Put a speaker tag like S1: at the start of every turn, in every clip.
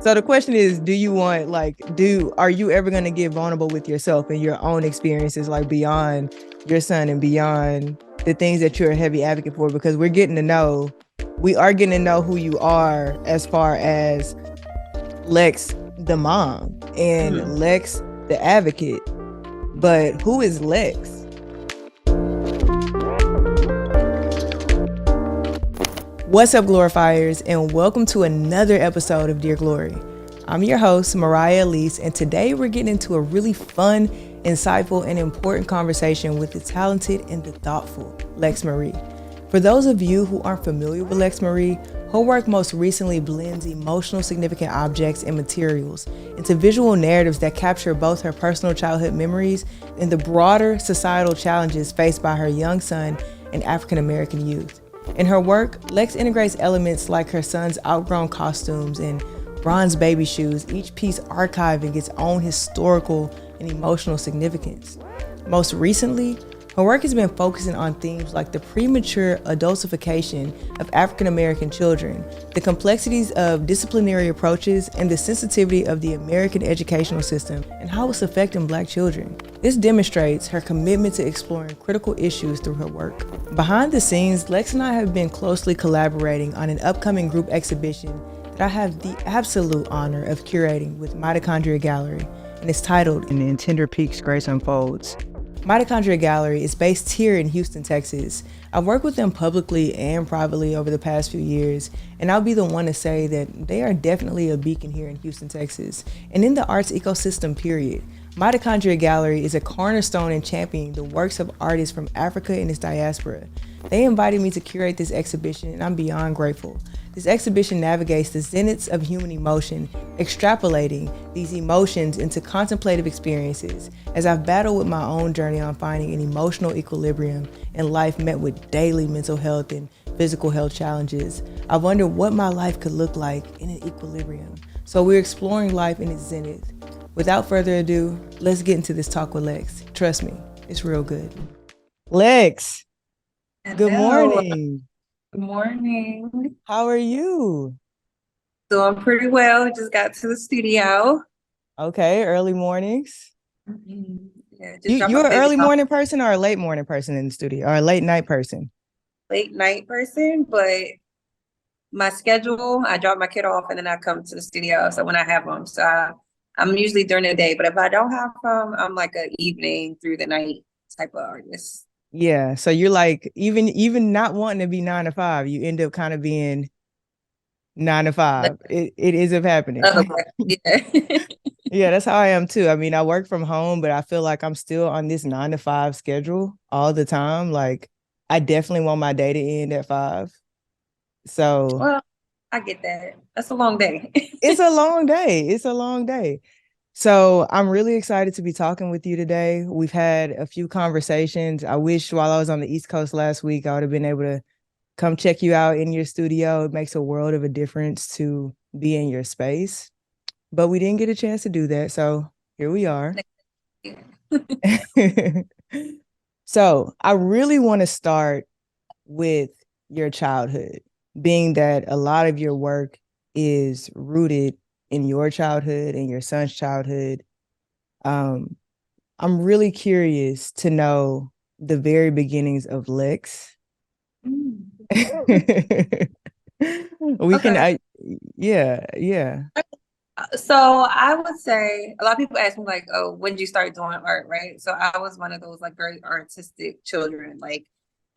S1: So the question is, do you want are you ever going to get vulnerable with yourself and your own experiences, like beyond your son and beyond the things that you're a heavy advocate for? Because we are getting to know who you are as far as Lex, the mom, and Lex, the advocate. But who is Lex? What's up, glorifiers, and welcome to another episode of Dear Glory. I'm your host, Moriah, Alise, and today we're getting into a really fun, insightful, and important conversation with the talented and the thoughtful Lex Marie. For those of you who aren't familiar with Lex Marie, her work most recently blends emotional significant objects and materials into visual narratives that capture both her personal childhood memories and the broader societal challenges faced by her young son and African American youth. In her work, Lex integrates elements like her son's outgrown costumes and bronze baby shoes, each piece archiving its own historical and emotional significance. Most recently, her work has been focusing on themes like the premature adultification of African American children, the complexities of disciplinary approaches, and the sensitivity of the American educational system and how it's affecting Black children. This demonstrates her commitment to exploring critical issues through her work. Behind the scenes, Lex and I have been closely collaborating on an upcoming group exhibition that I have the absolute honor of curating with Mitochondria Gallery, and it's titled "In Tender Peaks Grace Unfolds." Mitochondria Gallery is based here in Houston, Texas. I've worked with them publicly and privately over the past few years, and I'll be the one to say that they are definitely a beacon here in Houston, Texas, and in the arts ecosystem, period. Mitochondria Gallery is a cornerstone in championing the works of artists from Africa and its diaspora. They invited me to curate this exhibition, and I'm beyond grateful. This exhibition navigates the zeniths of human emotion, extrapolating these emotions into contemplative experiences as I've battled with my own journey on finding an emotional equilibrium in life met with daily mental health and physical health challenges. I wondered what my life could look like in an equilibrium. So we're exploring life in its zenith. Without further ado, let's get into this talk with Lex. Trust me, it's real good. Lex, good morning.
S2: Good morning.
S1: How are you?
S2: Doing pretty well. Just got to the studio.
S1: Okay, early mornings.
S2: Yeah,
S1: You're an early morning person or a late morning person in the studio, or a late night person?
S2: Late night person, but my schedule, I drop my kid off and then I come to the studio. So when I have them, I'm usually during the day, but if I don't have them, I'm like an evening through the night type of artist.
S1: Yeah, so you're like even not wanting to be 9 to 5, you end up kind of being 9 to 5. It ends up happening.
S2: Yeah.
S1: Yeah, that's how I am too. I mean, I work from home, but I feel like I'm still on this 9 to 5 schedule all the time. Like, I definitely want my day to end at 5. So,
S2: well, I get that. That's a long day.
S1: It's a long day. It's a long day. So I'm really excited to be talking with you today. We've had a few conversations. I wish while I was on the East Coast last week, I would have been able to come check you out in your studio. It makes a world of a difference to be in your space, but we didn't get a chance to do that. So here we are. So I really want to start with your childhood, being that a lot of your work is rooted in your childhood and your son's childhood. I'm really curious to know the very beginnings of Lex. We can, yeah.
S2: So I would say a lot of people ask me like, oh, when did you start doing art, right? So I was one of those like very artistic children. Like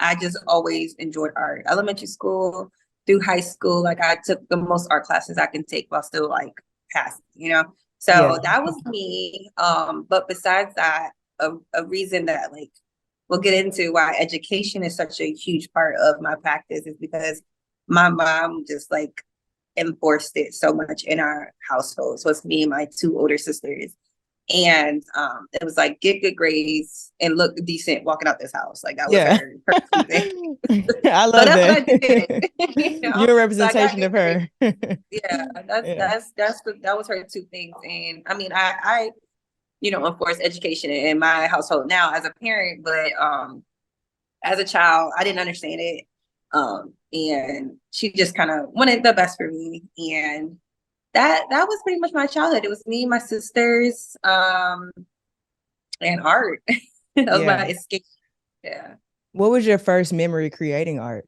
S2: I just always enjoyed art. Elementary school through high school, like I took the most art classes I can take while still like passing. So that was me. But besides that, a reason that like we'll get into why education is such a huge part of my practice is because my mom just like enforced it so much in our household. So it's me and my two older sisters. And it was like get good grades and look decent walking out this house. Like that was her thing.
S1: I love that.
S2: What I did,
S1: You're a representation of her.
S2: That was her two things. And I mean, I enforce education in my household now as a parent, but as a child, I didn't understand it. And she just kind of wanted the best for me. And that was pretty much my childhood. It was me, my sisters, and art. That was
S1: Yeah.
S2: my escape. Yeah.
S1: What was your first memory creating art?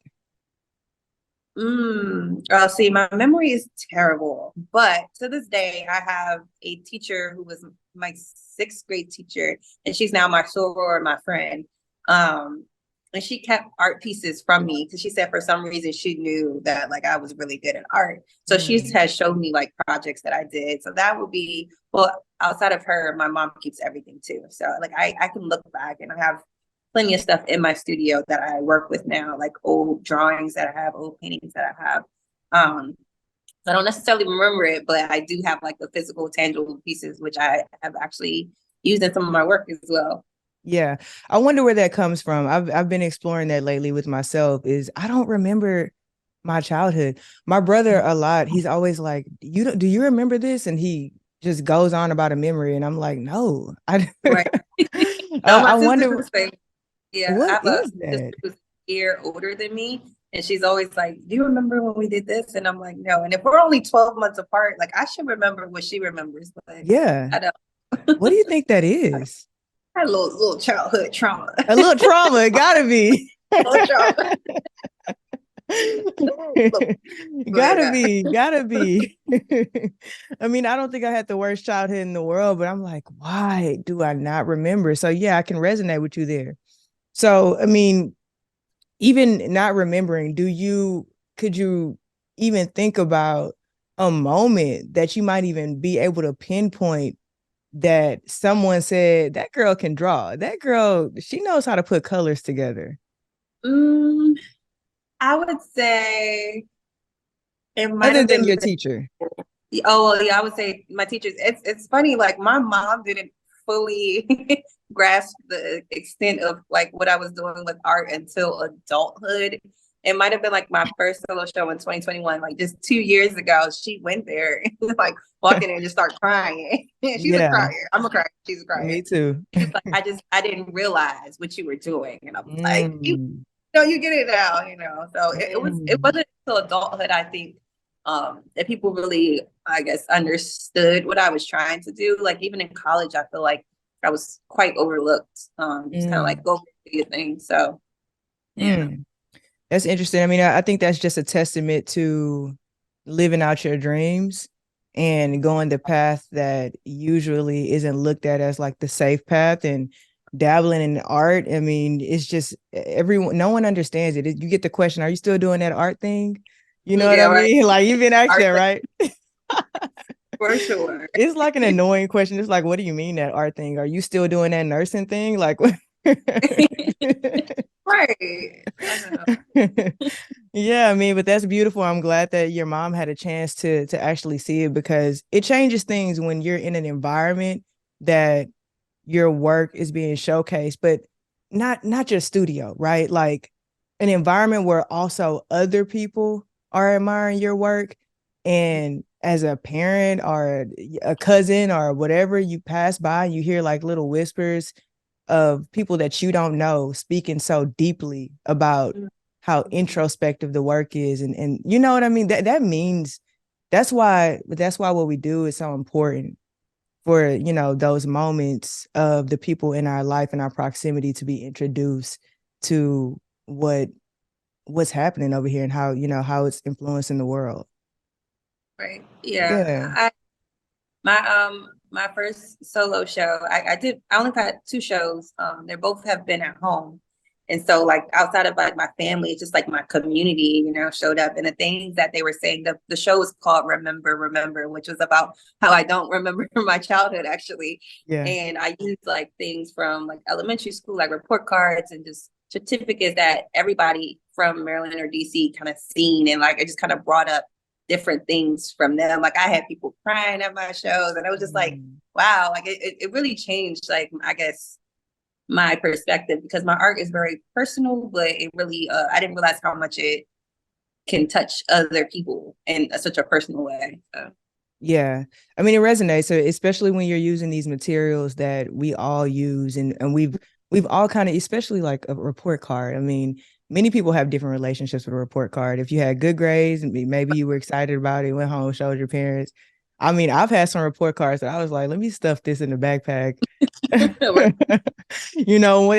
S2: Oh, see, my memory is terrible, but to this day, I have a teacher who was my sixth grade teacher, and she's now my soror, my friend. Um, and she kept art pieces from me because she said for some reason she knew that like I was really good at art. So she has showed me like projects that I did. So that would be, well, outside of her, my mom keeps everything too. So like I can look back and I have plenty of stuff in my studio that I work with now, like old drawings that I have, old paintings that I have. I don't necessarily remember it, but I do have like the physical, tangible pieces, which I have actually used in some of my work as well.
S1: Yeah. I wonder where that comes from. I've been exploring that lately with myself is I don't remember my childhood. My brother a lot, he's always like, do you remember this? And he just goes on about a memory. And I'm like, no,
S2: Right. No,
S1: I
S2: my sister's
S1: wonder
S2: the same. Yeah, I
S1: what
S2: have a
S1: is
S2: sister
S1: that?
S2: who's a year older than me, and she's always like, "Do you remember when we did this?" And I'm like, "No." And if we're only 12 months apart, like I should remember what she remembers, but
S1: Yeah.
S2: I don't.
S1: What do you think that is?
S2: I had a little childhood trauma.
S1: A little trauma, it gotta be.
S2: Little trauma.
S1: Gotta be. I mean, I don't think I had the worst childhood in the world, but I'm like, why do I not remember? So yeah, I can resonate with you there. So, I mean, even not remembering, could you even think about a moment that you might even be able to pinpoint that someone said, that girl can draw. That girl, she knows how to put colors together.
S2: Mm, I would say it might
S1: Other
S2: have
S1: than
S2: been.
S1: your teacher.
S2: Oh, well, yeah, I would say my teachers. It's funny. Like my mom didn't fully grasp the extent of like what I was doing with art until adulthood. It might have been like my first solo show in 2021, like just 2 years ago. She went there and like walked in and just started crying. She's a
S1: Yeah,
S2: crier. I'm a crier. She's a crier.
S1: me too.
S2: She's like, I didn't realize what you were doing, and I was like,
S1: Mm,
S2: you get it now, So it
S1: mm.
S2: wasn't until adulthood, I think, that people really, I guess, understood what I was trying to do. Like even in college, I feel like I was quite overlooked. Just kind of like
S1: Mm,
S2: go do your thing. So yeah.
S1: mm. That's interesting. I mean, I think that's just a testament to living out your dreams and going the path that usually isn't looked at as like the safe path and dabbling in art. I mean, it's just everyone, no one understands it. You get the question, are you still doing that art thing? You know what
S2: Yeah,
S1: I
S2: right.
S1: mean? Like you've been asked that,
S2: Art
S1: right?
S2: for sure.
S1: It's like an annoying question. It's like, what do you mean that art thing? Are you still doing that nursing thing? Like,
S2: Right. I know.
S1: yeah, I mean, but that's beautiful. I'm glad that your mom had a chance to actually see it because it changes things when you're in an environment that your work is being showcased, but not just studio, right? Like an environment where also other people are admiring your work. And as a parent or a cousin or whatever, you pass by, you hear like little whispers of people that you don't know speaking so deeply about how introspective the work is. And you know what I mean? That means that's why what we do is so important for, those moments of the people in our life and our proximity to be introduced to what's happening over here and how it's influencing the world.
S2: Right. Yeah.
S1: Yeah.
S2: My first solo show, I only had two shows. They both have been at home. And so like outside of like my family, it's just like my community, showed up. And the things that they were saying, the show was called Remember, which was about how I don't remember my childhood actually.
S1: Yeah.
S2: And I used like things from like elementary school, like report cards and just certificates that everybody from Maryland or DC kind of seen. And like it just kind of brought up different things from them. Like I had people crying at my shows, and it was just like, wow, like it really changed, like, I guess, my perspective because my art is very personal, but it really, I didn't realize how much it can touch other people in such a personal way. So.
S1: Yeah. I mean, it resonates, so especially when you're using these materials that we all use and we've all kind of, especially like a report card. I mean, many people have different relationships with a report card. If you had good grades, maybe you were excited about it, went home, showed your parents. I mean, I've had some report cards that I was like, let me stuff this in the backpack.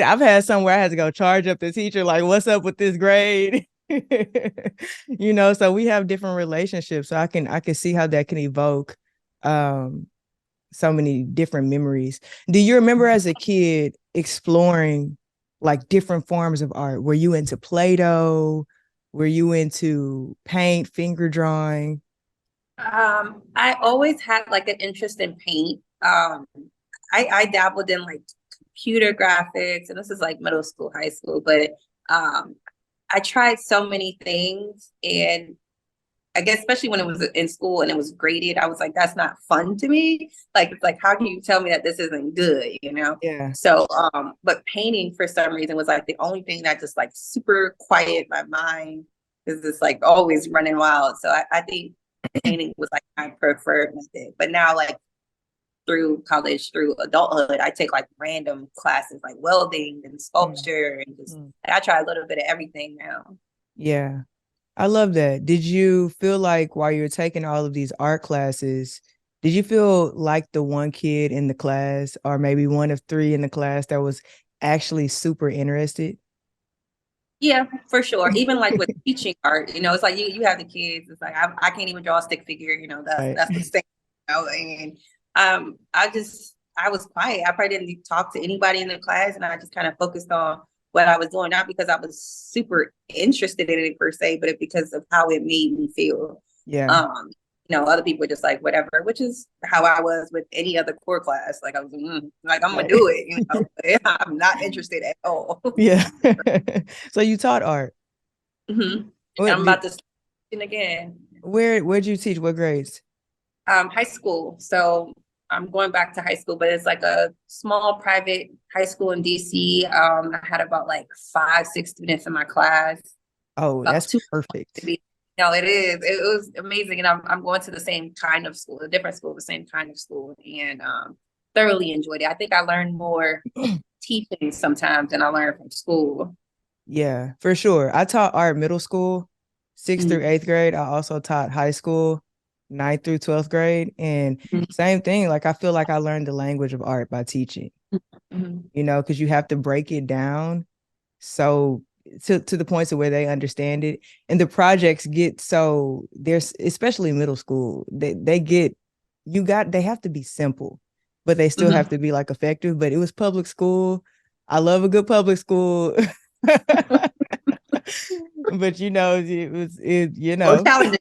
S1: I've had some where I had to go charge up the teacher, like, what's up with this grade? So we have different relationships. So I can see how that can evoke um so many different memories. Do you remember as a kid exploring like different forms of art? Were you into Play-Doh? Were you into paint, finger drawing?
S2: I always had like an interest in paint. I dabbled in like computer graphics, and this is like middle school, high school, but um, I tried so many things, and I guess especially when it was in school and it was graded, I was like, that's not fun to me. Like, it's like, how can you tell me that this isn't good, you know?
S1: Yeah.
S2: So, but painting for some reason was like the only thing that just like super quiet my mind because it's like always running wild. So I think painting was like my preferred method. But now, like through college, through adulthood, I take like random classes like welding and sculpture and just I try a little bit of everything now.
S1: Yeah. I love that. Did you feel like while you were taking all of these art classes, did you feel like the one kid in the class, or maybe one of three in the class, that was actually super interested?
S2: Yeah, for sure. Even like with teaching art, it's like you have the kids. It's like I can't even draw a stick figure. That's
S1: Right.
S2: that's the thing. And I was quiet. I probably didn't talk to anybody in the class, and I just kind of focused on what I was doing, not because I was super interested in it per se, but because of how it made me feel.
S1: Yeah.
S2: Um, other people were just like whatever, which is how I was with any other core class. Like I was like I'm gonna
S1: Right.
S2: do it. But I'm not interested at all.
S1: Yeah. So you taught art.
S2: And
S1: What
S2: I'm
S1: did
S2: about to start again.
S1: where'd you teach? What grades?
S2: High school. So I'm going back to high school, but it's like a small private high school in DC. I had about like 5, 6 students in my class,
S1: Oh,
S2: about
S1: that's
S2: two to
S1: perfect.
S2: be. No, it is. It was amazing, and I'm going to the same kind of school, a different school, the same kind of school, and thoroughly enjoyed it. I think I learned more teaching sometimes than I learned from school.
S1: Yeah, for sure. I taught art middle school, sixth through
S2: Mhm.
S1: eighth grade. I also taught high school, ninth through 12th grade. And same thing, like I feel like I learned the language of art by teaching,
S2: Mhm.
S1: because you have to break it down so to the points of where they understand it. And the projects get so there's especially middle school, they have to be simple, but they still have
S2: Mhm.
S1: to be like effective. But it was public school. I love a good public school. But
S2: A little challenging. A little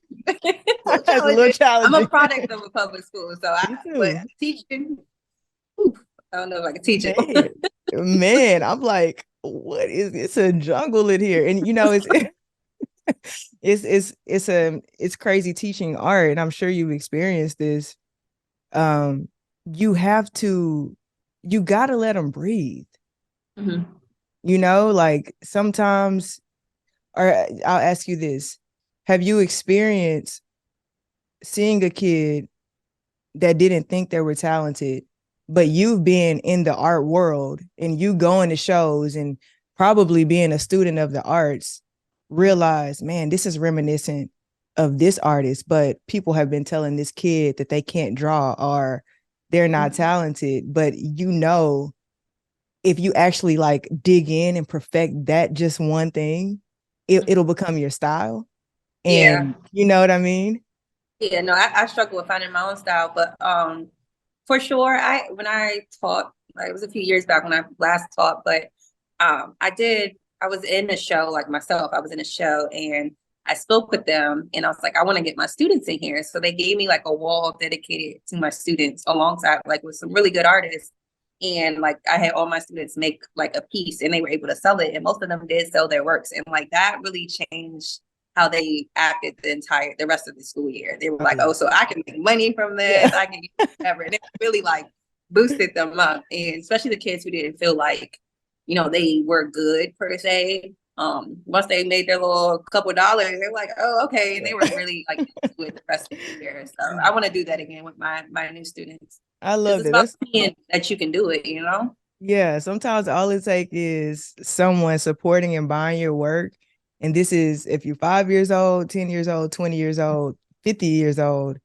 S1: it's a little
S2: challenging. I'm a
S1: challenging.
S2: product of a public school, so
S1: Me
S2: but
S1: too.
S2: teaching, whew, I don't know if I can teach it.
S1: Man, man, I'm like, what is it's a jungle in here. And it's crazy teaching art, and I'm sure you've experienced this. Um, you gotta let them breathe.
S2: Mhm.
S1: Like sometimes, or I'll ask you this: have you experienced seeing a kid that didn't think they were talented, but you being in the art world and you going to shows and probably being a student of the arts, realize, man, this is reminiscent of this artist, but people have been telling this kid that they can't draw or they're not talented. But if you actually like dig in and perfect that just one thing, it'll become your style.
S2: Yeah,
S1: And you know what I mean?
S2: yeah. No, I struggle with finding my own style, but for sure, when I taught, like, it was a few years back when I last taught, but I did. I was in a show like myself. I was in a show and I spoke with them, and I was like, I want to get my students in here, so they gave me like a wall dedicated to my students, alongside like with some really good artists. And like I had all my students make like a piece and they were able to sell it. And most of them did sell their works. And like that really changed how they acted the rest of the school year. They were
S1: Oh
S2: like,
S1: yeah.
S2: oh, so I can make money from this,
S1: Yeah.
S2: I can get whatever. And it really like boosted them up. And especially the kids who didn't feel like, they were good per se. Once they made their little couple dollars, they were like, oh, okay. And they were really like into it the rest of the year. So I want to do that again with my new students.
S1: I
S2: Because
S1: love
S2: it's
S1: that.
S2: about
S1: That's
S2: seeing that you can do it.
S1: Yeah, sometimes all it takes is someone supporting and buying your work. And this is if you're 5 years old, 10 years old, 20 years old, 50 years old,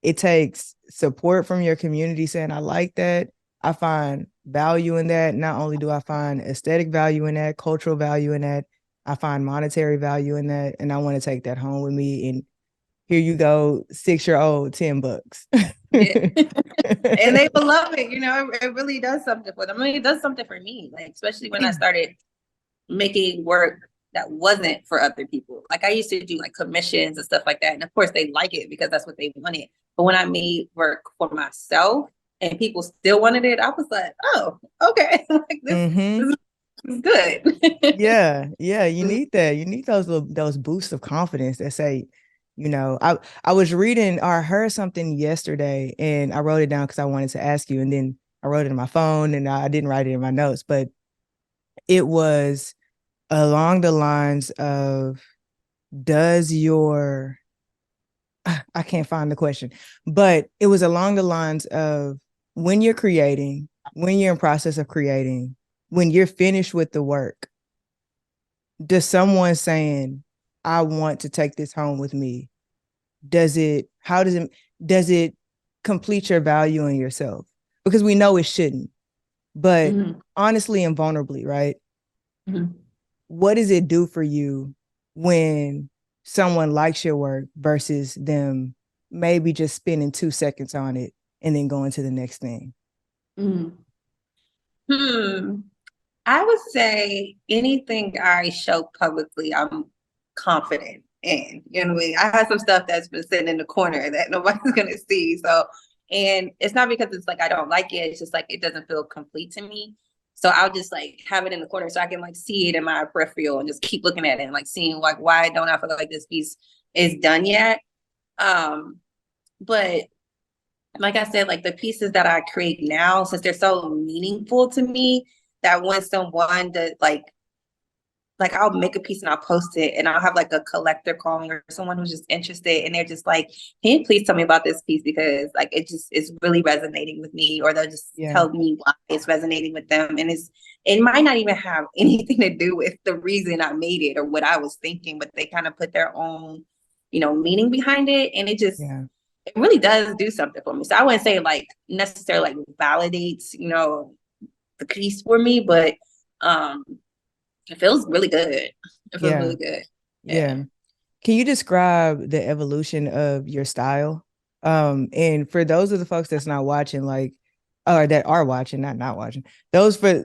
S1: it takes support from your community saying, I like that. I find value in that. Not only do I find aesthetic value in that, cultural value in that, I find monetary value in that. And I want to take that home with me. And here you go, 6-year-old, $10.
S2: Yeah. And they will love it. It really does something for them. I mean, it does something for me, like, especially when I started making work that wasn't for other people. Like, I used to do like commissions and stuff like that. And of course they like it because that's what they wanted. But when I made work for myself and people still wanted it, I was like, oh, okay. Like this is good.
S1: Yeah, you need that. You need those boosts of confidence that say, I was reading or I heard something yesterday and I wrote it down because I wanted to ask you, and then I wrote it in my phone and I didn't write it in my notes, but it was along the lines of, does your I can't find the question, but it was along the lines of, when you're creating, when you're in process of creating, when you're finished with the work, does someone saying, I want to take this home with me, does it complete your value in yourself? Because we know it shouldn't, but honestly and vulnerably, right? What does it do for you when someone likes your work versus them maybe just spending 2 seconds on it and then going to the next thing?
S2: I would say anything I show publicly, I'm confident in. You know what I mean? I have some stuff that's been sitting in the corner that nobody's gonna see. So, and it's not because it's like I don't like it. It's just like it doesn't feel complete to me. So I'll just like have it in the corner so I can like see it in my peripheral and just keep looking at it and like seeing like, why don't I feel like this piece is done yet? But like I said, like the pieces that I create now, since they're so meaningful to me, that when someone that like I'll make a piece and I'll post it and I'll have like a collector call me or someone who's just interested and they're just like, can you please tell me about this piece? Because like it just is really resonating with me, or they'll just tell me why it's resonating with them. And it might not even have anything to do with the reason I made it or what I was thinking, but they kind of put their own, meaning behind it. And it just it really does do something for me. So I wouldn't say like necessarily like validates, the piece for me, but it feels really good. It feels really good.
S1: Yeah. Can you describe the evolution of your style? And for those of the folks that's not watching, like, or that are watching, not watching, those for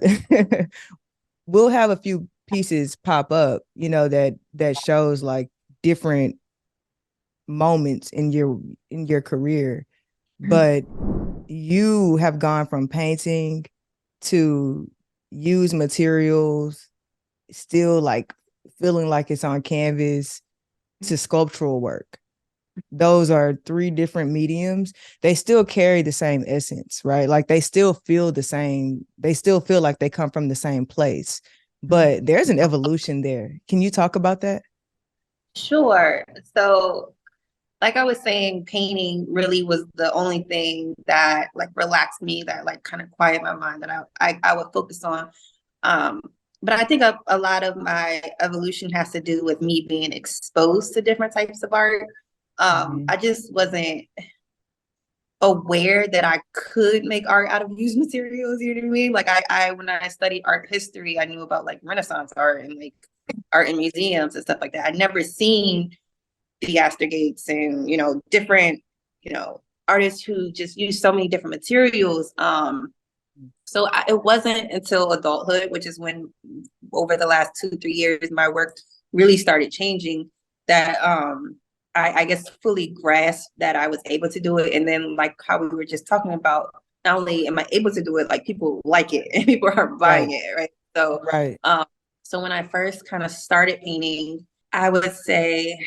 S1: we'll have a few pieces pop up, that shows like different moments in your career, but you have gone from painting to use materials, still like feeling like it's on canvas, to sculptural work. Those are 3 different mediums. They still carry the same essence, right? Like they still feel the same. They still feel like they come from the same place, but there's an evolution there. Can you talk about that?
S2: Sure. So like I was saying, painting really was the only thing that like relaxed me, that like kind of quiet my mind, that I would focus on. But I think a lot of my evolution has to do with me being exposed to different types of art. I just wasn't aware that I could make art out of used materials. You know what I mean? Like I when I studied art history, I knew about like Renaissance art and like art in museums and stuff like that. I'd never seen the Gates and different artists who just use so many different materials. So it wasn't until adulthood, which is when over the last 2-3 years my work really started changing, that I guess fully grasped that I was able to do it. And then like how we were just talking about, not only am I able to do it, like people like it and people are buying it, right? So so when I first kind of started painting, I would say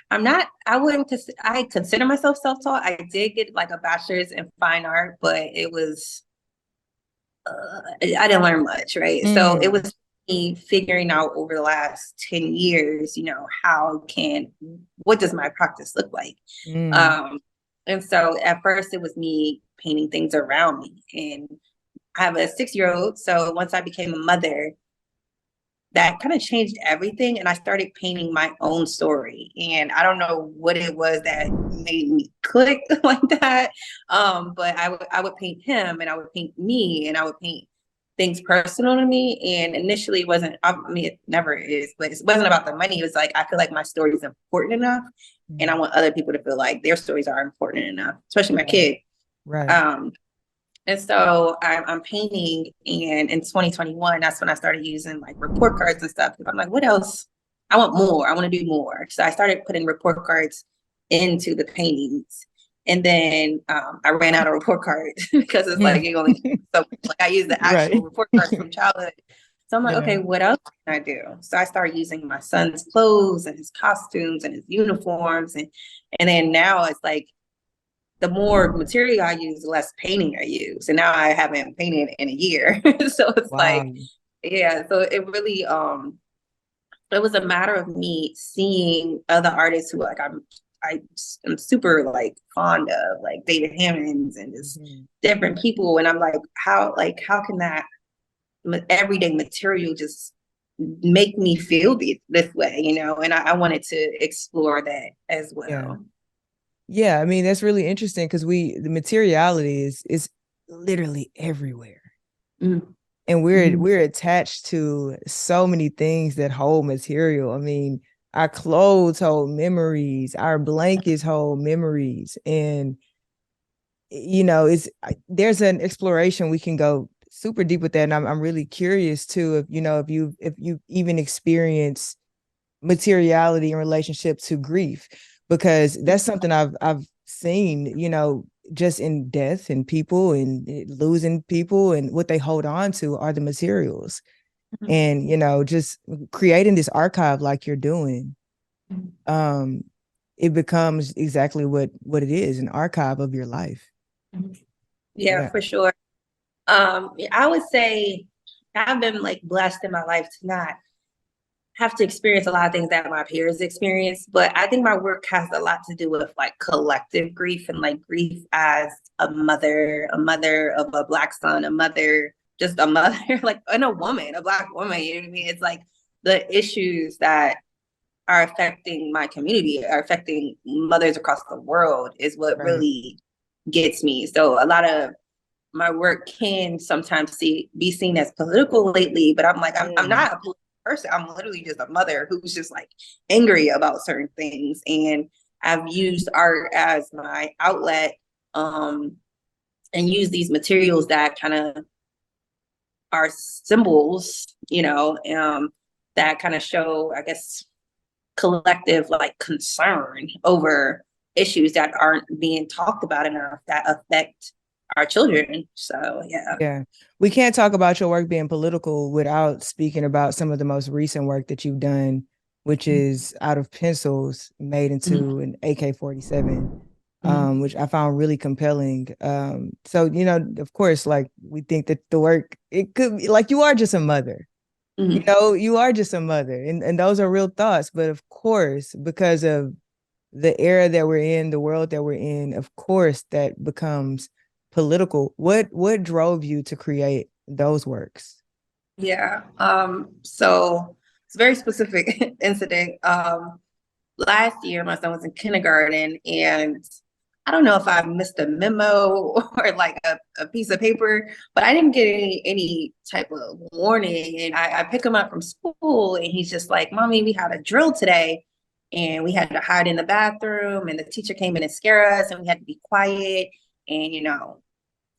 S2: I consider myself self-taught. I did get like a bachelor's in fine art, but it was, I didn't learn much, right? So it was me figuring out over the last 10 years, what does my practice look like? And so at first it was me painting things around me. And I have a 6-year-old. So once I became a mother, that kind of changed everything. And I started painting my own story. And I don't know what it was that made me click like that. But I would paint him, and I would paint me, and I would paint things personal to me. And initially it wasn't, I mean, it never is, but it wasn't about the money. It was like, I feel like my story is important enough. And I want other people to feel like their stories are important enough, especially my kid.
S1: Right.
S2: And so I'm painting, and in 2021, that's when I started using like report cards and stuff. I'm like, what else? I want more. I want to do more. So I started putting report cards into the paintings. And then I ran out of report cards because it's like, you only, so like I use the actual report cards from childhood. So I'm like, okay, what else can I do? So I started using my son's clothes and his costumes and his uniforms. And then now it's like, the more material I use, the less painting I use. And now I haven't painted in a year. So it's like, yeah, so it really, it was a matter of me seeing other artists who like I'm super like fond of, like David Hammonds and just different people. And I'm like, how can that everyday material just make me feel this way, you know? And I wanted to explore that as well.
S1: Yeah, I mean, that's really interesting because the materiality is literally everywhere. And we're attached to so many things that hold material. I mean, our clothes hold memories, our blankets hold memories. And you know, there's an exploration we can go super deep with that. And I'm really curious too, if you even experience materiality in relationship to grief, because that's something I've seen, you know, just in death and people and losing people, and what they hold on to are the materials. And, you know, just creating this archive like you're doing, it becomes exactly what it is, an archive of your life.
S2: Yeah, for sure. I would say I've been like blessed in my life to not have to experience a lot of things that my peers experience, but I think my work has a lot to do with like collective grief, and like grief as a mother of a Black son, a mother, just a mother, like, and a woman, a Black woman, you know what I mean? It's like the issues that are affecting my community, are affecting mothers across the world is what really gets me. So a lot of my work can sometimes be seen as political lately, but I'm like, I'm not a political person. I'm literally just a mother who's just like angry about certain things. And I've used art as my outlet, and use these materials that kind of are symbols, you know, that kind of show, I guess, collective like concern over issues that aren't being talked about enough that affect our children. So yeah,
S1: we can't talk about your work being political without speaking about some of the most recent work that you've done, which is out of pencils made into an AK-47, which I found really compelling. So, you know, of course, like, we think that the work, it could be like, you are just a mother. You know, you are just a mother, and those are real thoughts. But of course, because of the era that we're in, the world that we're in, of course, that becomes political. What drove you to create those works?
S2: Yeah. So it's a very specific incident. Last year my son was in kindergarten, and I don't know if I missed a memo or like a piece of paper, but I didn't get any type of warning. And I pick him up from school, and he's just like, Mommy, we had a drill today, and we had to hide in the bathroom, and the teacher came in and scared us, and we had to be quiet, and, you know,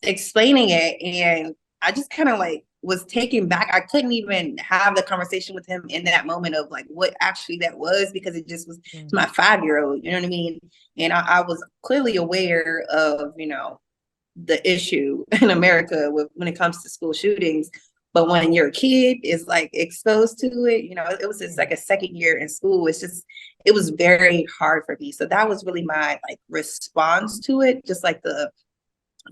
S2: explaining it. And I just kind of like was taken back. I couldn't even have the conversation with him in that moment of like what actually that was, because it just was my 5-year-old, you know what I mean? And I was clearly aware of, you know, the issue in America when it comes to school shootings. But when your kid is like exposed to it, you know, it was just like a second year in school. It was very hard for me. So that was really my like response to it. Just like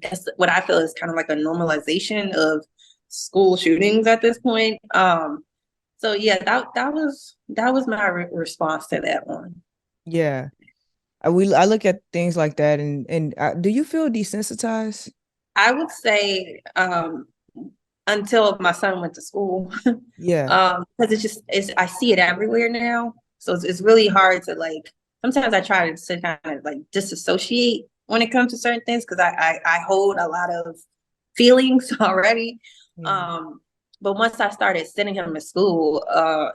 S2: that's what I feel is kind of like a normalization of school shootings at this point. So yeah, that was my response to that one.
S1: Yeah, I look at things like that, and do you feel desensitized?
S2: I would say, until my son went to school.
S1: Yeah.
S2: Because I see it everywhere now. So it's really hard to like, sometimes I try to kind of like disassociate when it comes to certain things because I hold a lot of feelings already.
S1: Yeah.
S2: But once I started sending him to school,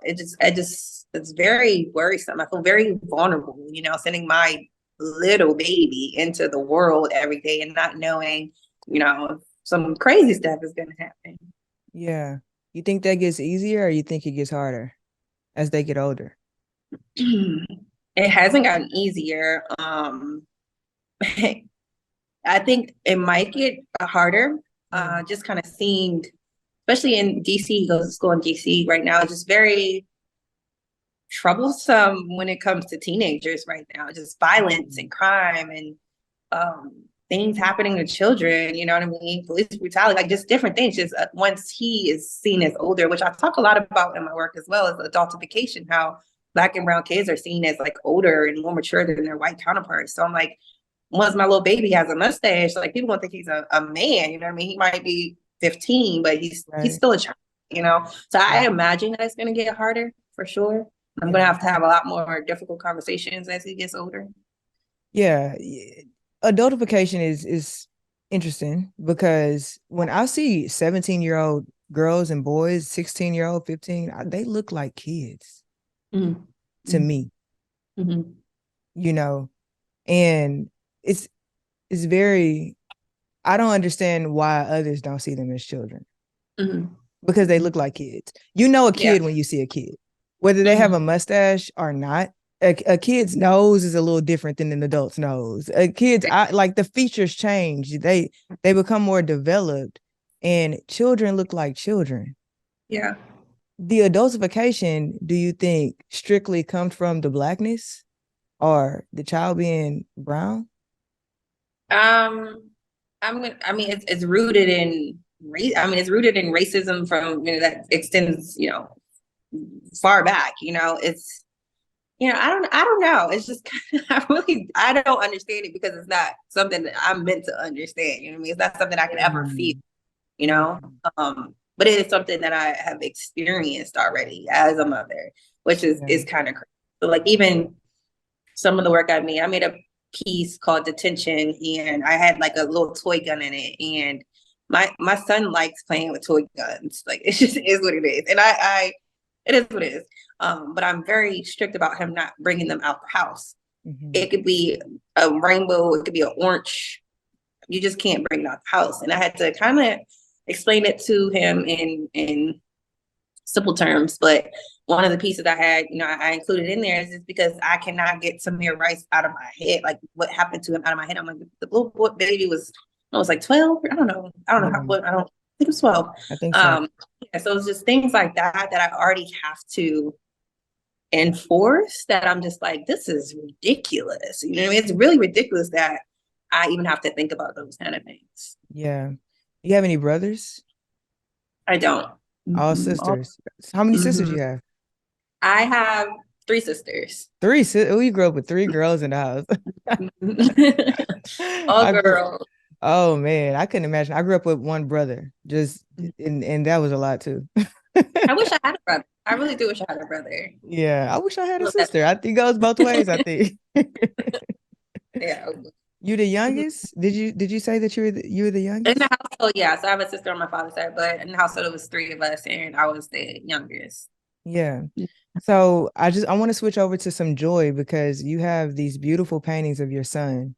S2: it's very worrisome. I feel very vulnerable, you know, sending my little baby into the world every day and not knowing, you know, some crazy stuff is going to happen.
S1: Yeah. You think that gets easier or you think it gets harder as they get older?
S2: It hasn't gotten easier. I think it might get harder. Just kind of seeing, especially in DC, he goes to school in DC right now, just very troublesome when it comes to teenagers right now, just violence and crime and things happening to children, you know what I mean? Police brutality, like just different things. Just once he is seen as older, which I talk a lot about in my work as well, as adultification, how Black and brown kids are seen as like older and more mature than their white counterparts. So I'm like, once my little baby has a mustache, like people gonna think he's a man, you know what I mean? He might be 15, but he's still a child, you know? So I imagine that it's gonna get harder for sure. I'm gonna have to have a lot more difficult conversations as he gets older.
S1: Yeah. Adultification is interesting because when I see 17-year-old girls and boys, 16-year-old, 15, they look like kids to me, you know, and it's very, I don't understand why others don't see them as children because they look like kids. You know a kid when you see a kid, whether they have a mustache or not. A kid's nose is a little different than an adult's nose. A kid's like the features change. They become more developed, and children look like children.
S2: Yeah.
S1: The adultification, do you think strictly comes from the Blackness or the child being brown?
S2: I mean, it's rooted in race. I mean, it's rooted in racism from, you know, that extends, you know, far back. You know, it's, you know, I don't know. It's just I don't understand it because it's not something that I'm meant to understand. You know what I mean? It's not something I can ever feel. You know, but it is something that I have experienced already as a mother, which is kind of crazy. So like even some of the work I made a piece called Detention, and I had like a little toy gun in it, and my son likes playing with toy guns. Like it just is what it is, and it is what it is. But I'm very strict about him not bringing them out the house. It could be a rainbow, it could be an orange. You just can't bring it out the house, and I had to kind of explain it to him in simple terms. But one of the pieces I had, you know, I included in there is just because I cannot get Samir Rice out of my head, like what happened to him out of my head. I'm like, the little boy baby was like 12. I don't know how. I don't think it was 12.
S1: I think so.
S2: Yeah, so it's just things like that I already have to enforce. That I'm just like, this is ridiculous. You know what I mean? It's really ridiculous that I even have to think about those kind of things.
S1: Yeah. You have any brothers?
S2: I don't.
S1: All sisters. How many sisters you have?
S2: I have 3 sisters.
S1: 3 sisters. Oh, you grew up with 3 girls in the house.
S2: All girls.
S1: Oh man, I couldn't imagine. I grew up with 1 brother, just and that was a lot too.
S2: I wish I had a brother. I really do wish I had a brother.
S1: Yeah, I wish I had a sister. I think it goes both ways, I think.
S2: Yeah.
S1: You the youngest? Did you say that you were the youngest?
S2: In the household, yeah. So I have a sister on my father's side, but in the household it was 3 of us, and I was the youngest.
S1: Yeah. So I want to switch over to some joy because you have these beautiful paintings of your son,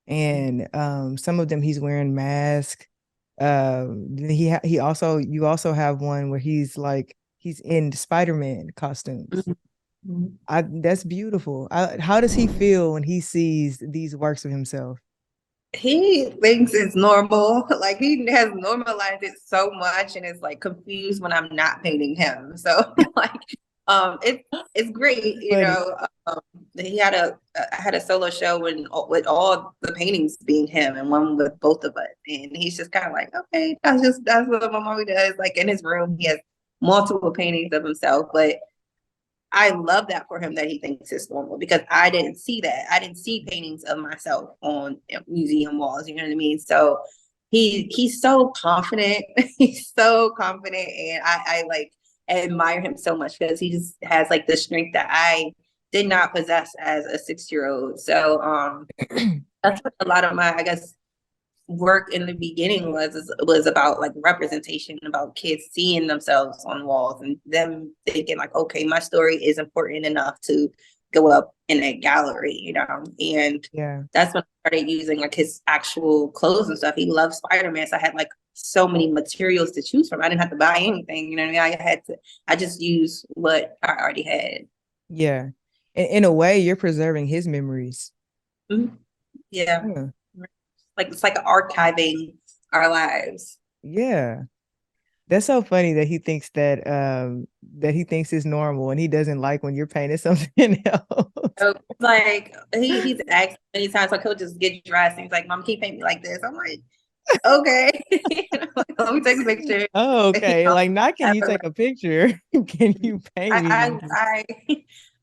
S1: and some of them he's wearing mask. You also have one where he's in Spider-Man costumes. That's beautiful. How does he feel when he sees these works of himself?
S2: He thinks it's normal. Like he has normalized it so much and is like confused when I'm not painting him. So like it's great, you know. He had I had a solo show with all the paintings being him and one with both of us. And he's just kind of like, okay, that's what my mommy does. Like in his room, he has multiple paintings of himself, but I love that for him that he thinks it's normal because I didn't see that. I didn't see paintings of myself on museum walls. You know what I mean? So he's so confident. He's so confident, and I like admire him so much because he just has like the strength that I did not possess as a 6-year-old. So that's what a lot of my, I guess, work in the beginning was about like representation, about kids seeing themselves on walls and them thinking like, okay, my story is important enough to go up in a gallery, and
S1: Yeah.
S2: that's when I started using like his actual clothes and stuff. He loved Spider-Man, so I had like so many materials to choose from. I didn't have to buy anything, you know what I mean? I just used what I already had.
S1: Yeah. In a way, you're preserving his memories.
S2: Mm-hmm. Yeah.
S1: Yeah.
S2: Like it's like archiving our lives.
S1: Yeah. That's so funny that he thinks that he thinks it's normal and he doesn't like when you're painting something else.
S2: So like he's asked many times, like he'll just get dressed and he's like, "Mom, can you paint me like this?" I'm like, "Okay." Let me take a picture.
S1: Oh, okay. Like, not can you
S2: I,
S1: take a picture? Can you paint me
S2: I
S1: like this?
S2: I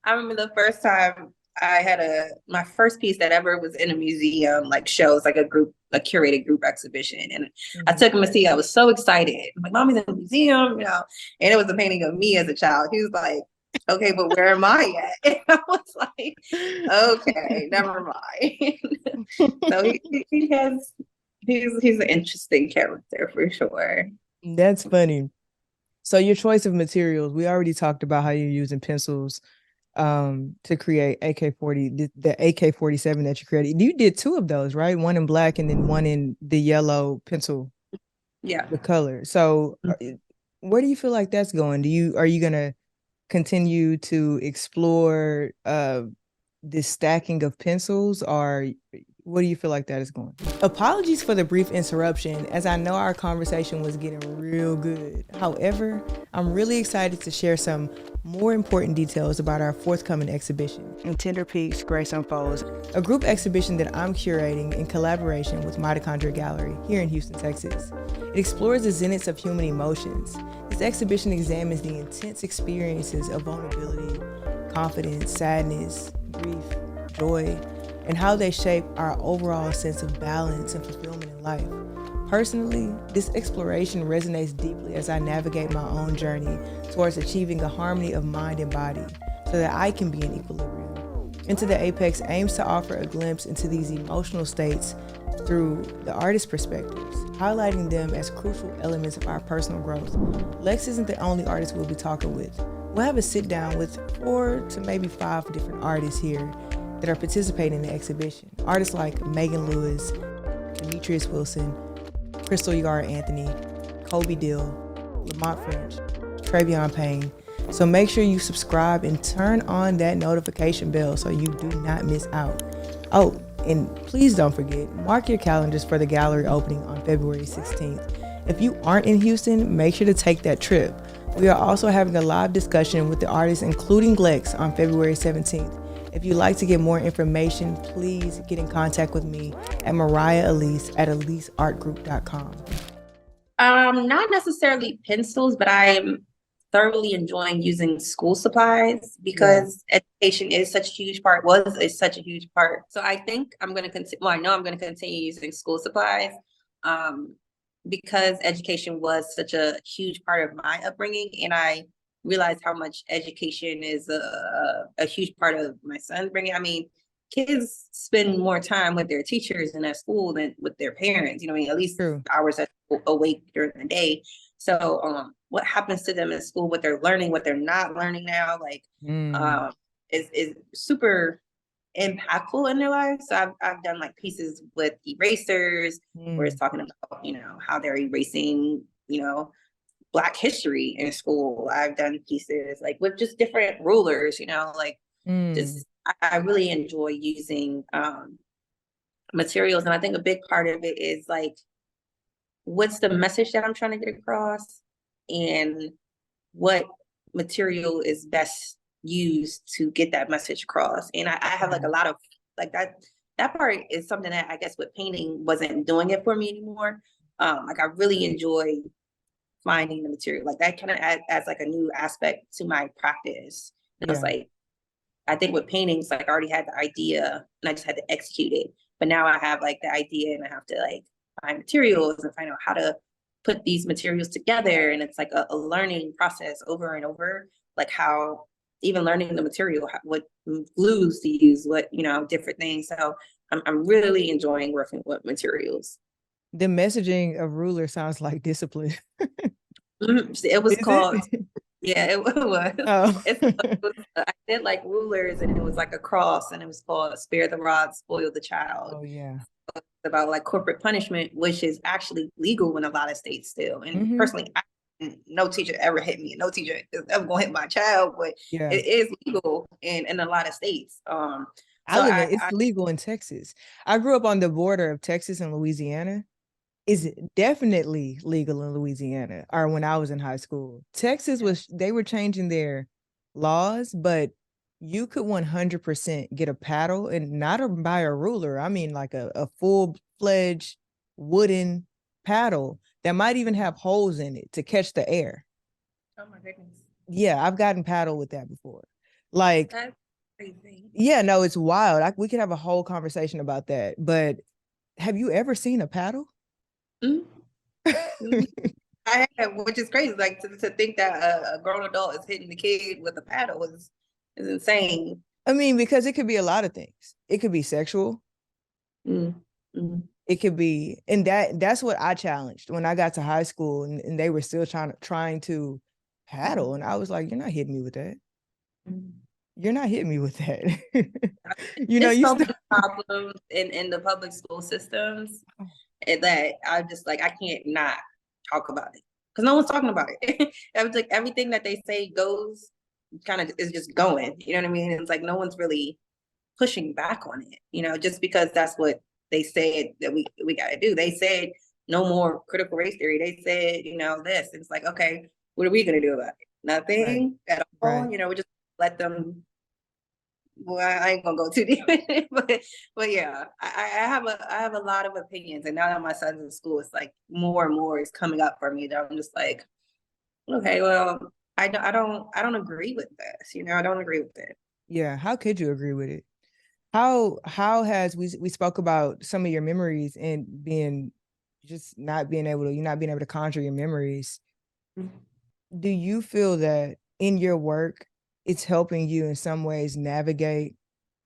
S2: I remember the first time I had my first piece that ever was in a museum, like shows, like a curated group exhibition. And I
S1: Mhm.
S2: took him to see, I was so excited. I'm like, Mommy's in the museum, and it was a painting of me as a child. He was like, okay, but where am I at? And I was like, okay, never mind. So he's an interesting character for sure.
S1: That's funny. So your choice of materials, we already talked about how you're using pencils to create AK-40, the AK-47 that you created. You did two of those, right? One in black and then one in the yellow pencil,
S2: Yeah.
S1: the color. So where do you feel like that's going? Are you gonna continue to explore this stacking of pencils, or what do you feel like that is going? Apologies for the brief interruption, as I know our conversation was getting real good. However, I'm really excited to share some more important details about our forthcoming exhibition, In Tender Peaks, Grace Unfolds, a group exhibition that I'm curating in collaboration with Mitochondria Gallery here in Houston, Texas. It explores the zeniths of human emotions. This exhibition examines the intense experiences of vulnerability, confidence, sadness, grief, joy, and how they shape our overall sense of balance and fulfillment in life. Personally, this exploration resonates deeply as I navigate my own journey towards achieving a harmony of mind and body so that I can be in equilibrium. Into the Apex aims to offer a glimpse into these emotional states through the artist's perspectives, highlighting them as crucial elements of our personal growth. Lex isn't the only artist we'll be talking with. We'll have a sit down with 4 to maybe 5 different artists here that are participating in the exhibition. Artists like Megan Lewis, Demetrius Wilson, Crystal Yara Anthony, Kobe Dill, Lamont French, Travion Payne. So make sure you subscribe and turn on that notification bell so you do not miss out. Oh, and please don't forget, mark your calendars for the gallery opening on February 16th. If you aren't in Houston, make sure to take that trip. We are also having a live discussion with the artists, including Lex, on February 17th. If you'd like to get more information, please get in contact with me at Moriah Alise at aliseartgroup.com.
S2: Not necessarily pencils, but I'm thoroughly enjoying using school supplies because education is such a huge part, is such a huge part. So I think I'm going to continue, well, I know I'm going to continue using school supplies because education was such a huge part of my upbringing. And I realized how much education is a huge part of my son's bringing. I mean, kids spend more time with their teachers and at school than with their parents, I mean, at least
S1: True.
S2: hours awake during the day. So what happens to them in school, what they're learning, what they're not learning now, like is super impactful in their lives. So I've done like pieces with erasers where it's talking about, how they're erasing, Black history in school. I've done pieces like with just different rulers, like just I really enjoy using materials. And I think a big part of it is like, what's the message that I'm trying to get across and what material is best used to get that message across. And I have like a lot of like that part is something that I guess with painting wasn't doing it for me anymore. Like I really enjoy finding the material, like that kind of adds like a new aspect to my practice. And it's like, I think with paintings, like I already had the idea and I just had to execute it. But now I have like the idea and I have to like find materials and find out how to put these materials together. And it's like a learning process over and over, like how even learning the material, what glues to use, what, different things. So I'm really enjoying working with materials.
S1: The messaging of ruler sounds like discipline.
S2: It was
S1: Is
S2: called,
S1: it?
S2: yeah, it was.
S1: Oh.
S2: I did like rulers, and it was like a cross, and it was called "Spare the Rod, Spoil the Child."
S1: Oh yeah.
S2: It's about like corporate punishment, which is actually legal in a lot of states still. And
S1: Mm-hmm.
S2: personally, no teacher ever hit me. No teacher is ever going to hit my child, but
S1: Yeah.
S2: it is legal in a lot of states.
S1: I
S2: So
S1: live in, it's legal in Texas. I grew up on the border of Texas and Louisiana. Is definitely legal in Louisiana, or when I was in high school. Texas was, they were changing their laws, but you could 100% get a paddle, and not buy a ruler. I mean, like a full-fledged wooden paddle that might even have holes in it to catch the air.
S2: Oh my goodness.
S1: Yeah, I've gotten paddle with that before. Like,
S2: That's crazy.
S1: yeah, no, it's wild. We could have a whole conversation about that. But have you ever seen a paddle?
S2: Mm-hmm. I have, which is crazy. Like to think that a grown adult is hitting the kid with a paddle is insane.
S1: I mean, because it could be a lot of things. It could be sexual.
S2: Mm-hmm.
S1: It could be, and that's what I challenged when I got to high school, and they were still trying to paddle, and I was like, "You're not hitting me with that. You're not hitting me with that."
S2: It's so many problems in the public school systems that I just like I can't not talk about it because no one's talking about it. I was like everything that they say goes kind of is just going. You know what I mean? It's like no one's really pushing back on it. Just because that's what they said that we got to do. They said no more critical race theory. They said this. It's like okay, what are we gonna do about it? Nothing at all.
S1: Right.
S2: We just let them. Well, I ain't gonna go too deep in it, but yeah, I have a lot of opinions, and now that my son's in school, it's like more and more is coming up for me that I'm just like, okay, well, I don't agree with this, I don't agree with it.
S1: Yeah. How could you agree with it? How has we spoke about some of your memories and being just not being able to, you not being able to conjure your memories.
S2: Mm-hmm.
S1: Do you feel that in your work it's helping you in some ways navigate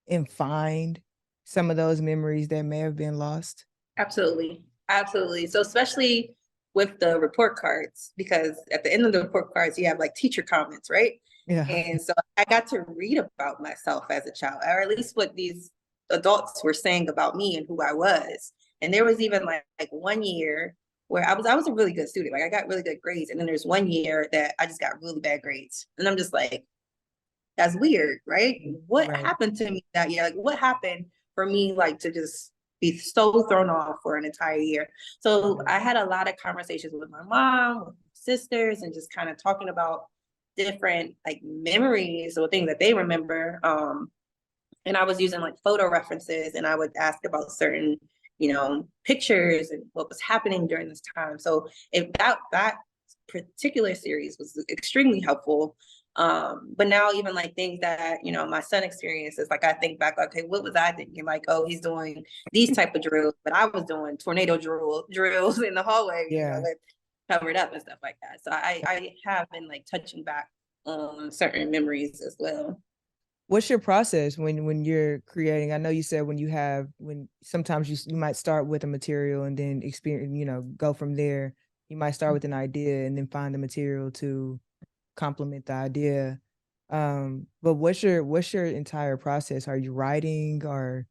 S1: and find some of those memories that may have been lost?
S2: Absolutely. Absolutely. So especially with the report cards, because at the end of the report cards, you have like teacher comments, right?
S1: Yeah.
S2: And so I got to read about myself as a child, or at least what these adults were saying about me and who I was. And there was even like 1 year where I was a really good student. Like I got really good grades. And then there's 1 year that I just got really bad grades. And I'm just like, that's weird, right? What
S1: Right.
S2: happened to me that year? Like what happened for me like to just be so thrown off for an entire year? So I had a lot of conversations with my mom, with my sisters, and just kind of talking about different like memories or things that they remember. And I was using like photo references, and I would ask about certain, pictures and what was happening during this time. So if that particular series was extremely helpful. But now even like things that, my son experiences, like I think back, okay, what was I thinking? Like, oh, he's doing these type of drills, but I was doing tornado drills in the hallway,
S1: Yeah.
S2: that covered up and stuff like that. So I have been like touching back on certain memories as well.
S1: What's your process when you're creating? I know you said when sometimes you might start with a material and then experience, go from there. You might start with an idea and then find the material to complement the idea. But what's your entire process? Are you writing, or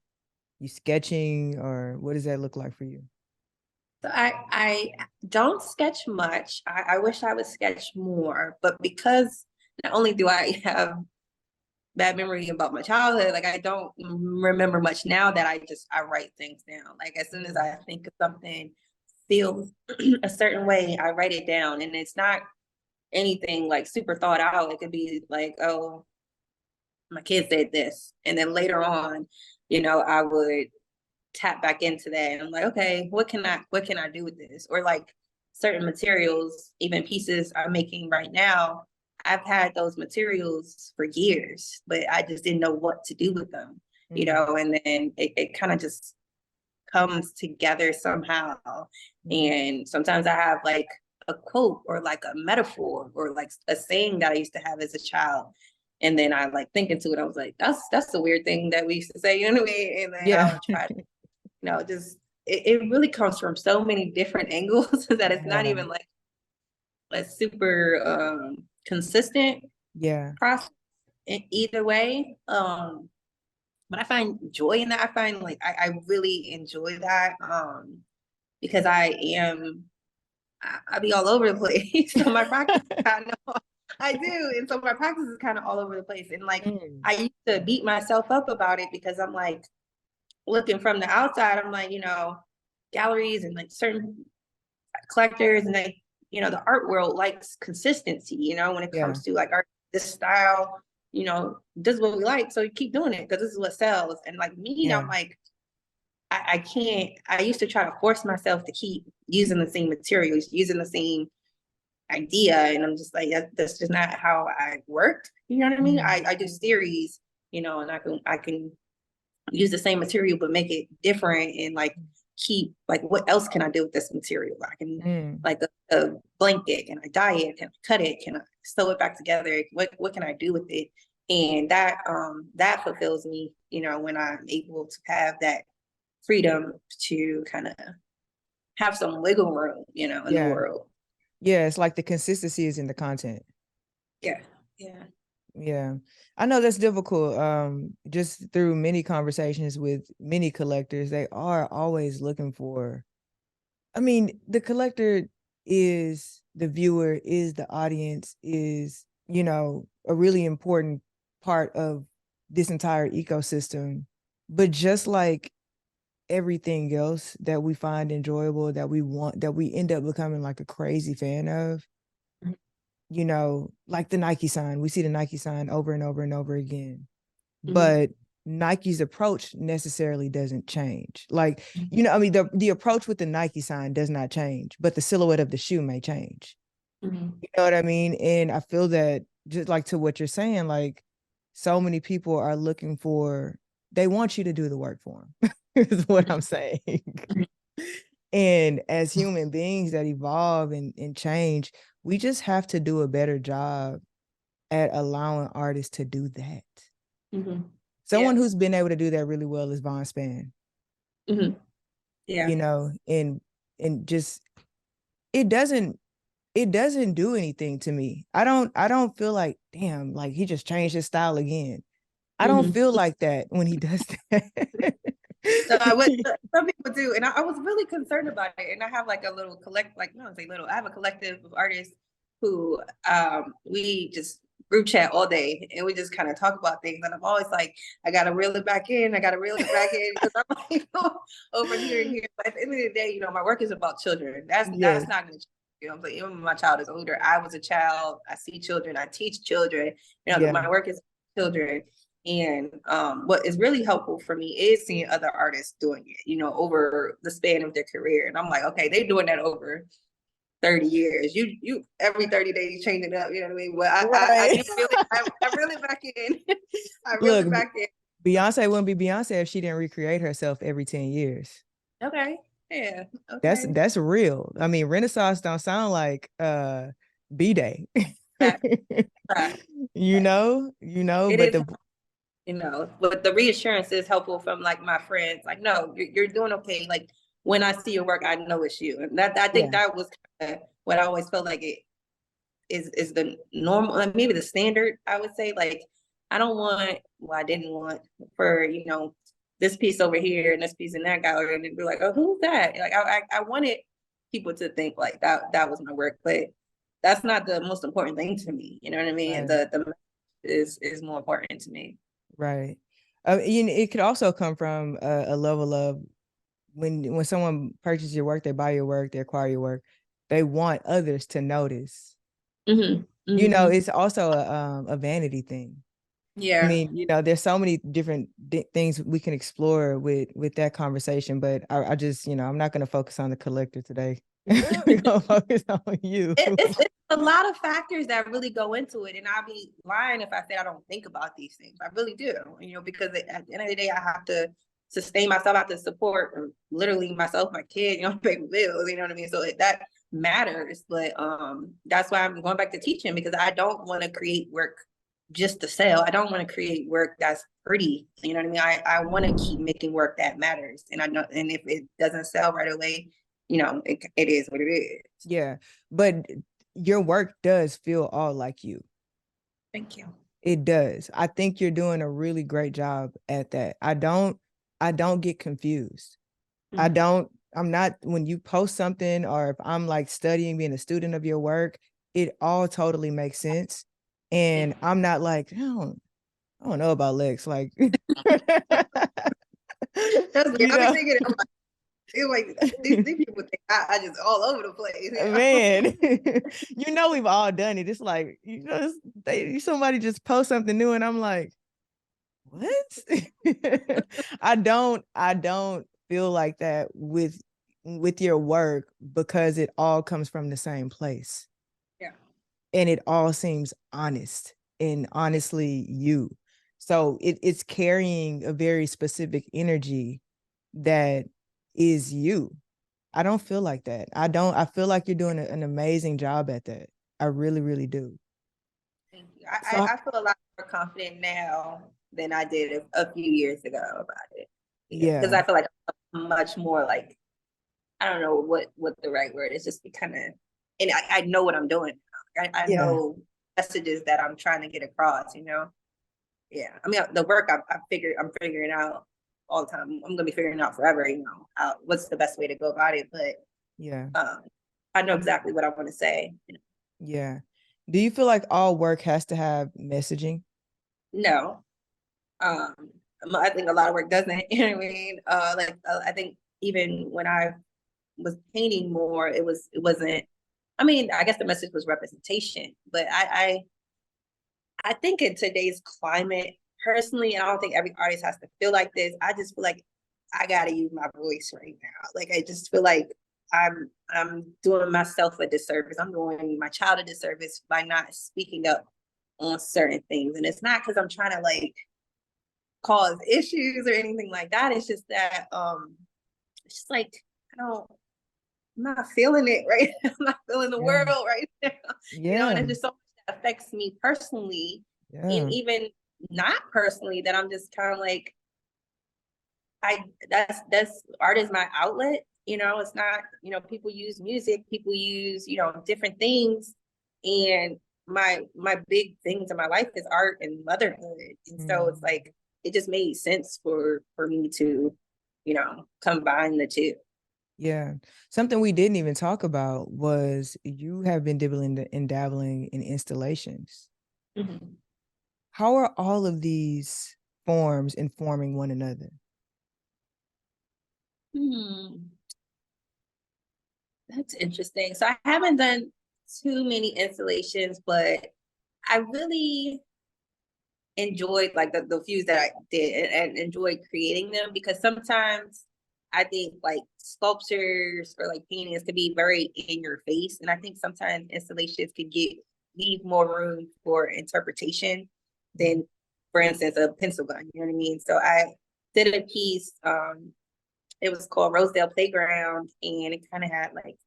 S1: you sketching, or what does that look like for you?
S2: So I don't sketch much. I wish I would sketch more, but because not only do I have bad memory about my childhood, like I don't remember much now that I write things down. Like as soon as I think of something, feels a certain way, I write it down, and it's not anything like super thought out. It could be like, oh, my kid said this, and then later on, I would tap back into that, and I'm like, okay, what can I do with this? Or like certain materials, even pieces I'm making right now, I've had those materials for years, but I just didn't know what to do with them,
S1: Mm-hmm.
S2: and then it kind of just comes together somehow. And sometimes I have like a quote or like a metaphor or like a saying that I used to have as a child. And then I like think into it. I was like, that's a weird thing that we used to say, you know what I mean? And then I would try to, just it really comes from so many different angles that it's not even like a super consistent process in either way. But I find joy in that. I find like I really enjoy that because I be all over the place. So my practice kind of I do. And so my practice is kind of all over the place. And like I used to beat myself up about it because I'm like looking from the outside, I'm like, galleries and like certain collectors and like, the art world likes consistency, when it comes to like art, this style, this is what we like. So you keep doing it because this is what sells. And like me, I'm like, I can't, I used to try to force myself to keep using the same materials, using the same idea. And I'm just like, that's just not how I worked. You know what I mean? I do series, and I can use the same material, but make it different and like keep, like, what else can I do with this material? I can like a blanket, can I dye it? Can I cut it? Can I sew it back together? What can I do with it? And that fulfills me, when I'm able to have that freedom to kind of have some wiggle room, in the world.
S1: Yeah, it's like the consistency is in the content. Yeah. I know that's difficult. Just through many conversations with many collectors, they are always looking for, the collector is the viewer, is the audience, is, a really important part of this entire ecosystem. But just like everything else that we find enjoyable, that we want, that we end up becoming like a crazy fan of, like the Nike sign, we see the Nike sign over and over and over again, but Nike's approach necessarily doesn't change. Like, the approach with the Nike sign does not change, but the silhouette of the shoe may change. You know what I mean? And I feel that, just like to what you're saying, like so many people are looking for, they want you to do the work for them is what I'm saying. And as human beings that evolve and change, we just have to do a better job at allowing artists to do that. Someone who's been able to do that really well is Von Span. And just it doesn't do anything to me. I don't feel like, damn, like he just changed his style again. I don't feel like that when he does that.
S2: What some people do, and I was really concerned about it. And I have like a little I have a collective of artists who we just group chat all day, and we just kind of talk about things. And I'm always like, I gotta reel it back in. Because I'm like over here and here. But at the end of the day, my work is about children. That's not gonna change. I'm like, even when my child is older, I was a child. I see children. I teach children. My work is children. And what is really helpful for me is seeing other artists doing it, over the span of their career. And I'm like, okay, they're doing that over 30 years. You every 30 days changing up, you know what I mean? Well, I really back in.
S1: Look, back in. Beyonce wouldn't be Beyonce if she didn't recreate herself every 10 years.
S2: Okay. Yeah. Okay.
S1: That's real. Renaissance don't sound like B-Day. But
S2: but the reassurance is helpful from like my friends. Like, no, you're doing okay. Like when I see your work, I know it's you. And I think that was kind of what I always felt like it is the normal, like maybe the standard, I would say. Like, I didn't want for, this piece over here and this piece in that gallery, and they'd be like, oh, who's that? Like, I wanted people to think like that was my work, but that's not the most important thing to me. You know what I mean? Right. The is more important to me.
S1: Right. It could also come from a level of when someone purchases your work, they buy your work, they acquire your work, they want others to notice. It's also a vanity thing. Yeah. There's so many different things we can explore with that conversation, but I just, I'm not going to focus on the collector today. We're going to focus on you.
S2: It's a lot of factors that really go into it. And I'll be lying if I say I don't think about these things. I really do, because at the end of the day, I have to sustain myself. I have to support literally myself, my kid, pay bills, you know what I mean? So that matters. But that's why I'm going back to teaching, because I don't want to create work just to sell. I don't want to create work that's pretty. You know what I mean? I want to keep making work that matters. And I know, and if it doesn't sell right away, it is what it is.
S1: Yeah. But your work does feel all like you.
S2: Thank you.
S1: It does. I think you're doing a really great job at that. I don't get confused. I'm not, when you post something, or if I'm like studying, being a student of your work, it all totally makes sense. And I'm not like, I don't know about Lex. Like, you
S2: know? Thinking, these people think I just all over the place.
S1: Man, we've all done it. It's like, somebody just post something new and I'm like, what? I don't feel like that with your work, because it all comes from the same place.
S2: Yeah.
S1: And it all seems honest and honestly you. So it's carrying a very specific energy that is you. I don't feel like that. I feel like you're doing an amazing job at that. I really, really do.
S2: Thank you. I feel a lot more confident now than I did a few years ago about it.
S1: Yeah.
S2: Because I feel like I'm much more like, I don't know what the right word is, just kind of, and I know what I'm doing. I know messages that I'm trying to get across, Yeah. I mean, the work I'm figuring out all the time. I'm gonna be figuring out forever, what's the best way to go about it. But
S1: yeah,
S2: I know exactly what I want to say.
S1: Yeah. Do you feel like all work has to have messaging?
S2: No. I think a lot of work doesn't. You know what I mean? I think even when I was painting more, it wasn't. I mean, I guess the message was representation, but I think in today's climate, personally, and I don't think every artist has to feel like this. I just feel like I gotta use my voice right now. Like, I just feel like I'm doing myself a disservice. I'm doing my child a disservice by not speaking up on certain things. And it's not because I'm trying to like cause issues or anything like that. It's just that it's just like I'm not feeling it right now. I'm not feeling the world right now. And it's just so much that affects me personally. And even not personally, that I'm just kind of like, that's art is my outlet. It's not, people use music, people use, different things. And my big things in my life is art and motherhood. And so it's like, it just made sense for me to, combine the two.
S1: Yeah. Something we didn't even talk about was you have been dabbling in installations.
S2: Mm-hmm.
S1: How are all of these forms informing one another?
S2: That's interesting. So I haven't done too many installations, but I really enjoyed like the few that I did and enjoyed creating them, because sometimes I think like sculptures or like paintings could be very in your face. And I think sometimes installations could leave more room for interpretation than, for instance, a pencil gun, you know what I mean? So I did a piece, it was called Rosedale Playground, and it kind of had like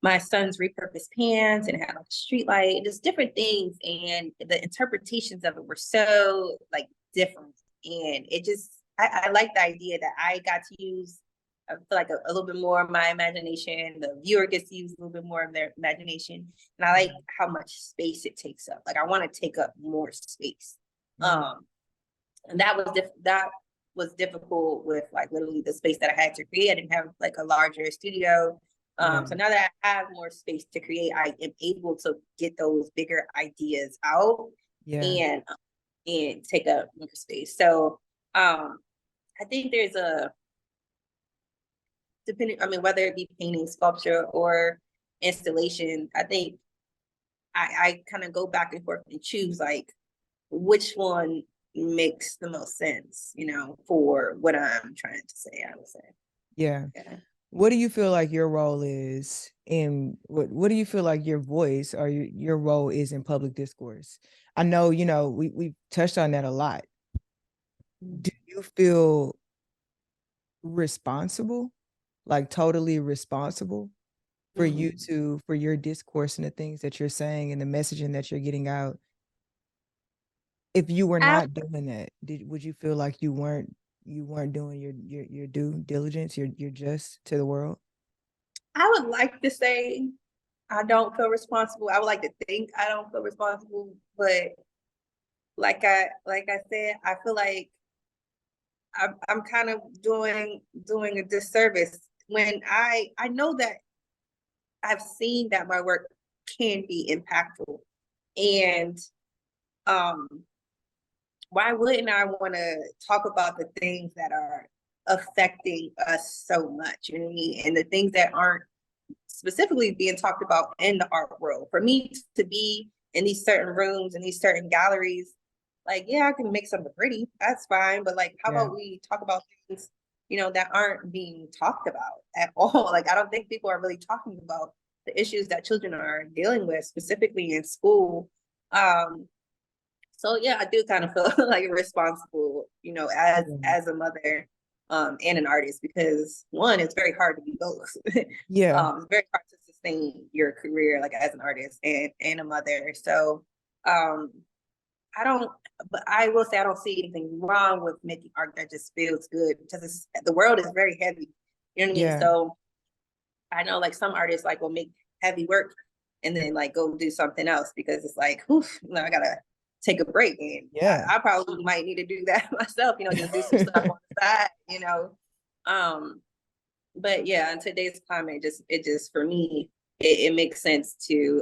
S2: my son's repurposed pants, and it had like a street light, just different things. And the interpretations of it were so like different. And it just, I like the idea that I got to use, I feel like a little bit more of my imagination. The viewer gets to use a little bit more of their imagination. And I like how much space it takes up. Like, I want to take up more space. And that was difficult with like literally the space that I had to create. I didn't have like a larger studio. So now that I have more space to create, I am able to get those bigger ideas out and take up more space. So I think there's whether it be painting, sculpture, or installation, I think I kind of go back and forth and choose like which one makes the most sense, for what I'm trying to say, I would say.
S1: Yeah. What do you feel like your role is in what do you feel like your voice or your role is in public discourse? I know, we touched on that a lot. Do you feel responsible, like totally responsible for you to, for your discourse and the things that you're saying and the messaging that you're getting out? If you were
S2: I
S1: not doing that, would you feel like you weren't doing your due diligence, your just to the world?
S2: I would like to say I don't feel responsible. I would like to think I don't feel responsible, but like I said, I feel like I'm kind of doing a disservice when I know that I've seen that my work can be impactful, and um why wouldn't I want to talk about the things that are affecting us so much, you know what I mean, and the things that aren't specifically being talked about in the art world. For me to be in these certain rooms and these certain galleries, like, yeah, I can make something pretty, that's fine, but like, how
S1: Yeah.
S2: about we talk about things, that aren't being talked about at all? Like, I don't think people are really talking about the issues that children are dealing with, specifically in school. um so yeah, I do kind of feel like responsible, as
S1: Yeah.
S2: as a mother, and an artist, because one, it's very hard to be both.
S1: Yeah.
S2: It's very hard to sustain your career like as an artist and a mother. So um I don't, but I will say I don't see anything wrong with making art that just feels good, because the world is very heavy. You know what I mean?
S1: Yeah.
S2: So I know like some artists like will make heavy work and then like go do something else because it's like, oof, I gotta take a break. And
S1: Yeah.
S2: I probably might need to do that myself, just do some stuff on the side. Um, but yeah, in today's climate, it just for me, it makes sense to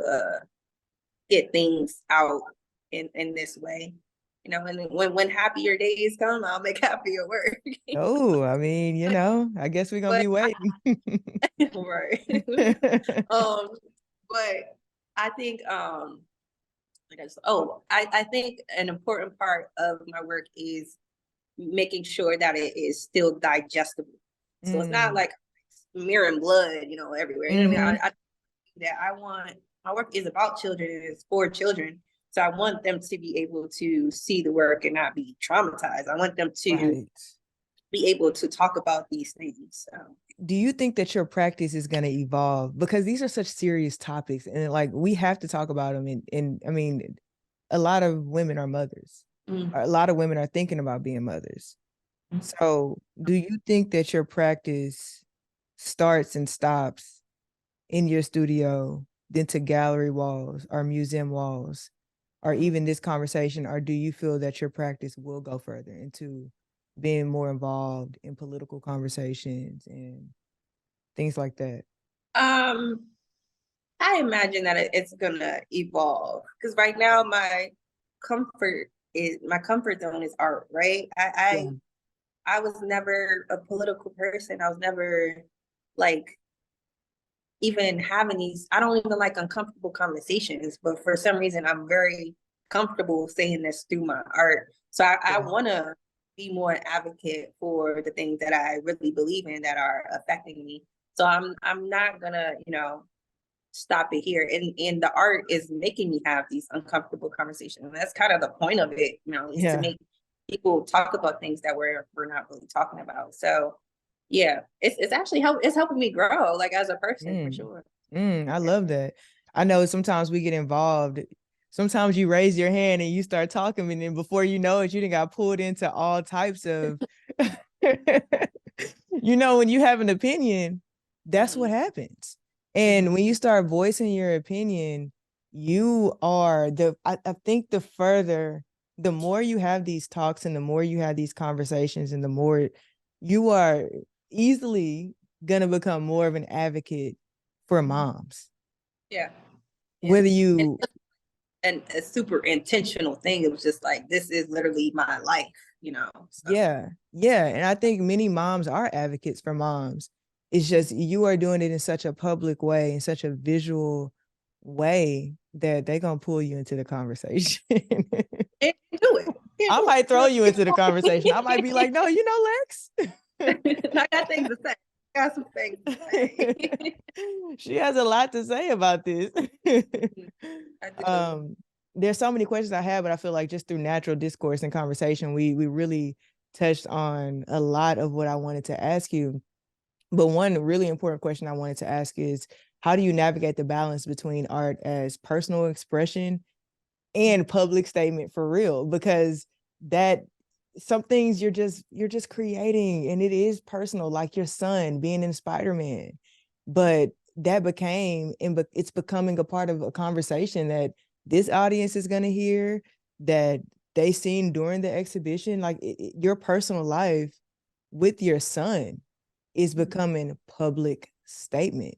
S2: get things out in this way. And when happier days come, I'll make happier work.
S1: Oh, I mean, I guess we're gonna
S2: but
S1: be waiting.
S2: right. um, but I think I think an important part of my work is making sure that it is still digestible. So it's not
S1: Mm.
S2: like smearing blood, everywhere. You know what I mean?
S1: Mm-hmm.
S2: I want my work is about children and it's for children. So I want them to be able to see the work and not be traumatized. I want them to
S1: Right.
S2: be able to talk about these things.
S1: Do you think that your practice is going to evolve? Because these are such serious topics and like we have to talk about them. And I mean, a lot of women are mothers.
S2: mm
S1: A lot of women are thinking about being mothers. So do you think that your practice starts and stops in your studio, then to gallery walls or museum walls, or even this conversation? Or do you feel that your practice will go further into being more involved in political conversations and things like that?
S2: Um, I imagine that it's gonna evolve because right now my comfort zone is art, right?
S1: Yeah.
S2: I was never a political person. I was never like even having these, I don't even like uncomfortable conversations, but for some reason I'm very comfortable saying this through my art. So I
S1: Yeah.
S2: want to be more an advocate for the things that I really believe in that are affecting me. So I'm not gonna, stop it here. And the art is making me have these uncomfortable conversations. And that's kind of the point of it, is to
S1: Yeah.
S2: make people talk about things that we're not really talking about. So yeah, it's actually it's helping me grow like as a person for
S1: Mm.
S2: sure.
S1: I love that. I know sometimes we get involved. Sometimes you raise your hand and you start talking, and then before you know it, you done got pulled into all types of, when you have an opinion, that's what
S2: Mm-hmm.
S1: happens. And
S2: Mm-hmm.
S1: when you start voicing your opinion, you are I think the more you have these talks and the more you have these conversations and the more you are easily gonna become more of an advocate for moms.
S2: Yeah. Yeah.
S1: Whether
S2: And
S1: you,
S2: and a super intentional thing. It was just like this is literally my life. So
S1: yeah, yeah. And I think many moms are advocates for moms. It's just you are doing it in such a public way, in such a visual way that they're gonna pull you into the conversation.
S2: and do it.
S1: I
S2: Do
S1: might throw you into the conversation. I might be like,
S2: it.
S1: no, Lex.
S2: I got things to say. I got some things to say.
S1: She has a lot to say about this.
S2: I do.
S1: um, there's so many questions I have, but I feel like just through natural discourse and conversation, we really touched on a lot of what I wanted to ask you. But one really important question I wanted to ask is, how do you navigate the balance between art as personal expression and public statement for real? Because that some things you're just creating and it is personal, like your son being in Spider-Man. But that became, and it's becoming a part of a conversation that this audience is going to hear, that they seen during the exhibition. Like your personal life with your son is becoming public statement.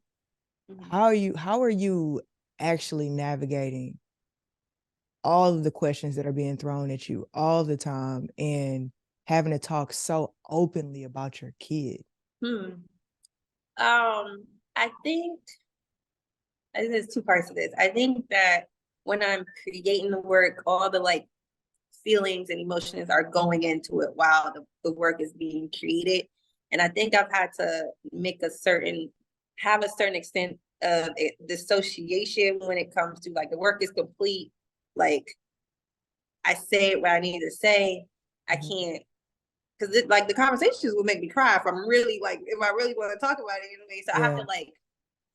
S1: How are you actually navigating all of the questions that are being thrown at you all the time and having to talk so openly about your kid?
S2: I think there's two parts of this. I think that when I'm creating the work, all the like feelings and emotions are going into it while the work is being created. And I think I've had to have a certain extent of dissociation when it comes to like the work is complete. Like I say what I need to say. I can't, because like the conversations will make me cry if I really want to talk about it. You know what I mean? So I have to like,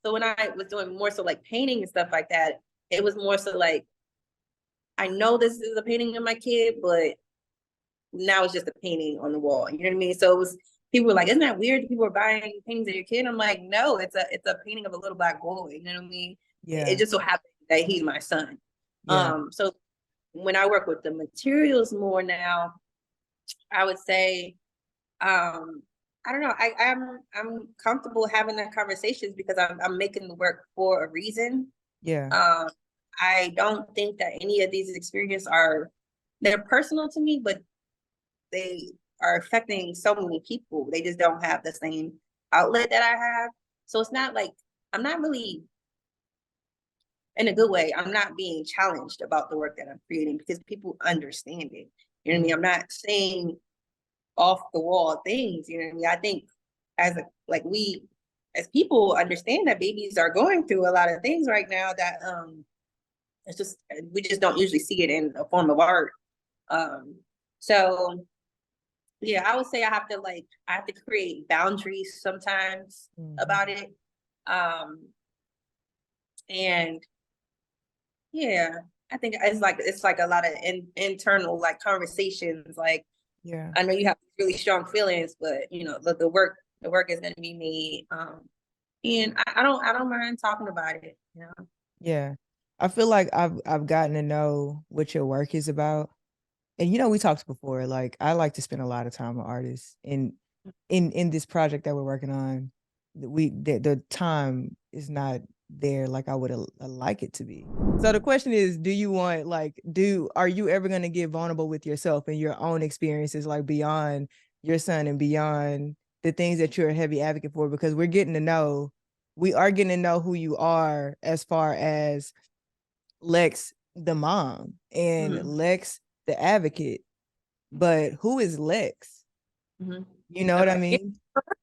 S2: so when I was doing more so like painting and stuff like that, it was more so like, I know this is a painting of my kid, but now it's just a painting on the wall. You know what I mean? So it was, people were like, isn't that weird? People are buying paintings of your kid. I'm like, no, it's a painting of a little Black boy. You know what I mean?
S1: Yeah.
S2: It just so happened that he's my son.
S1: Yeah.
S2: So when I work with the materials more now, I would say, I don't know. I'm comfortable having that conversations because I'm making the work for a reason.
S1: Yeah.
S2: I don't think that any of these experiences they're personal to me, but they are affecting so many people. They just don't have the same outlet that I have. So it's not like, I'm not really, in a good way, I'm not being challenged about the work that I'm creating because people understand it. You know what I mean? I'm not saying off the wall things, you know what I mean? I think we as people understand that babies are going through a lot of things right now that it's just, we just don't usually see it in a form of art. So yeah, I would say I have to create boundaries sometimes about it. And yeah, I think it's like a lot of internal like conversations. Like,
S1: Yeah.
S2: I know you have really strong feelings, but you know, the work is going to be made. And I don't mind talking about it, you know?
S1: Yeah. I feel like I've gotten to know what your work is about. And we talked before, like I like to spend a lot of time with artists. And in this project that we're working on, the time is not there like I would like it to be. So the question is, do you want are you ever going to get vulnerable with yourself and your own experiences, like beyond your son and beyond the things that you're a heavy advocate for? Because we are getting to know who you are as far as Lex the mom and Lex the advocate. But who is Lex? You know what I mean?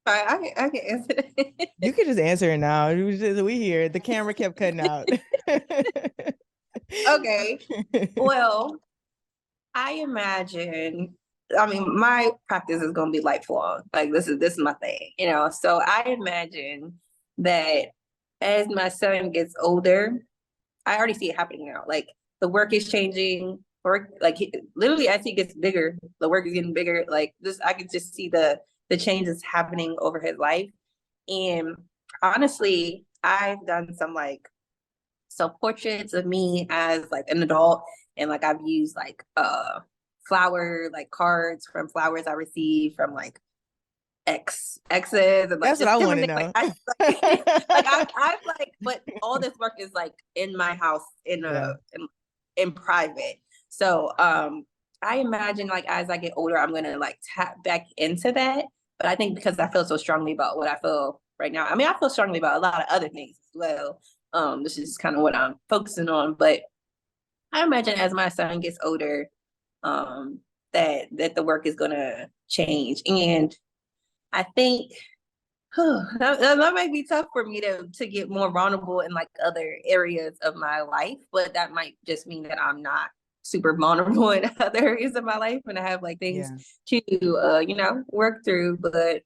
S2: I can answer that.
S1: You can just answer it now. We hear it. The camera kept cutting out.
S2: Okay. Well, I imagine, my practice is going to be lifelong. Like this is my thing, you know? So I imagine that as my son gets older, I already see it happening now. Like the work is changing, literally as he gets bigger, the work is getting bigger. Like this, I could just see the changes happening over his life. And honestly, I've done some portraits of me as like an adult, and like I've used like flower like cards from flowers I received from like exes and like
S1: That's what
S2: just
S1: I want
S2: different
S1: to
S2: things.
S1: know.
S2: I've like, but all this work is like in my house in private. So I imagine like as I get older, I'm gonna like tap back into that. But I think because I feel so strongly about what I feel right now, I feel strongly about a lot of other things as well. This is kind of what I'm focusing on. But I imagine as my son gets older, that the work is gonna change. And I think that might be tough for me to get more vulnerable in like other areas of my life, but that might just mean that I'm not super vulnerable in other areas of my life, and I have like things to work through. But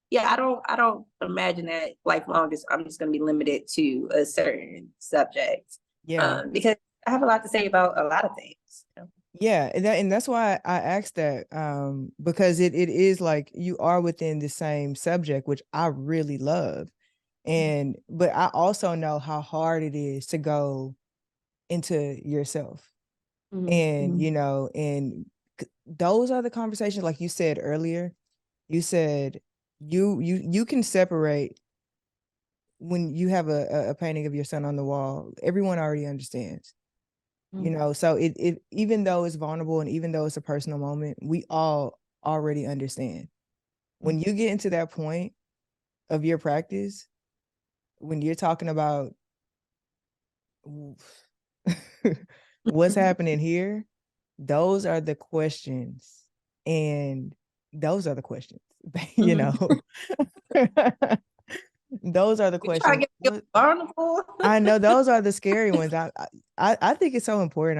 S2: yeah, I don't imagine that lifelong I'm just going to be limited to a certain subject. Because I have a lot to say about a lot of things.
S1: Yeah, and that's why I asked that, because it is like you are within the same subject, which I really love. But I also know how hard it is to go into yourself. And, and those are the conversations, like you said earlier, you said you can separate when you have a painting of your son on the wall. Everyone already understands. So it even though it's vulnerable and even though it's a personal moment, we all already understand. When you get into that point of your practice, when you're talking about what's happening here, those are the questions. And those are the questions, Those are the questions. I know those are the scary ones. I think it's so important.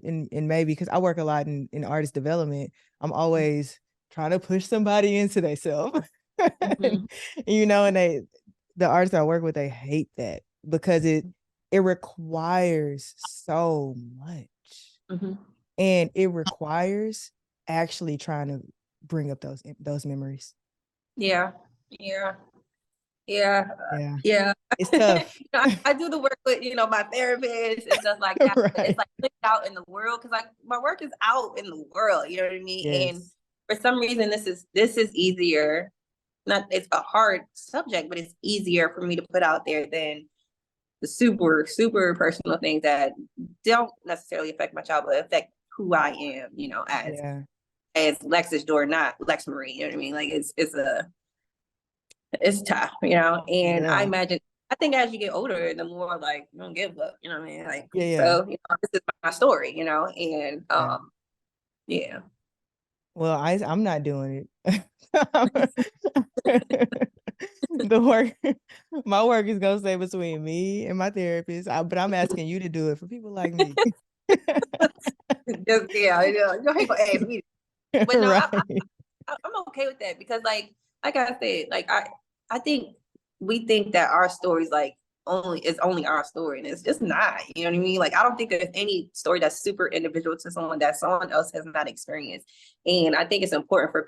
S1: And maybe because I work a lot in artist development, I'm always trying to push somebody into themselves. And the artists I work with, they hate that because it requires so much. And it requires actually trying to bring up those memories.
S2: Yeah.
S1: It's tough.
S2: I do the work with my therapist and stuff like that. Right. But it's like put out in the world, because like my work is out in the world. You know what I mean? Yes. And for some reason, this is easier. It's a hard subject, but it's easier for me to put out there than the super, super personal things that don't necessarily affect my child, but affect who I am, as Lex's door, not Lex Marie. You know what I mean? Like it's tough, and I think as you get older, the more like you don't give up, you know what I mean? Like, so this is my story, and
S1: Well, I'm not doing it. My work is gonna stay between me and my therapist. But I'm asking you to do it for people like me.
S2: Just you ain't gonna ask me. But no, right. I'm okay with that, because like I said, like I think we think that our story's like only our story, and it's just not. You know what I mean? Like I don't think there's any story that's super individual to someone that someone else has not experienced. And I think it's important for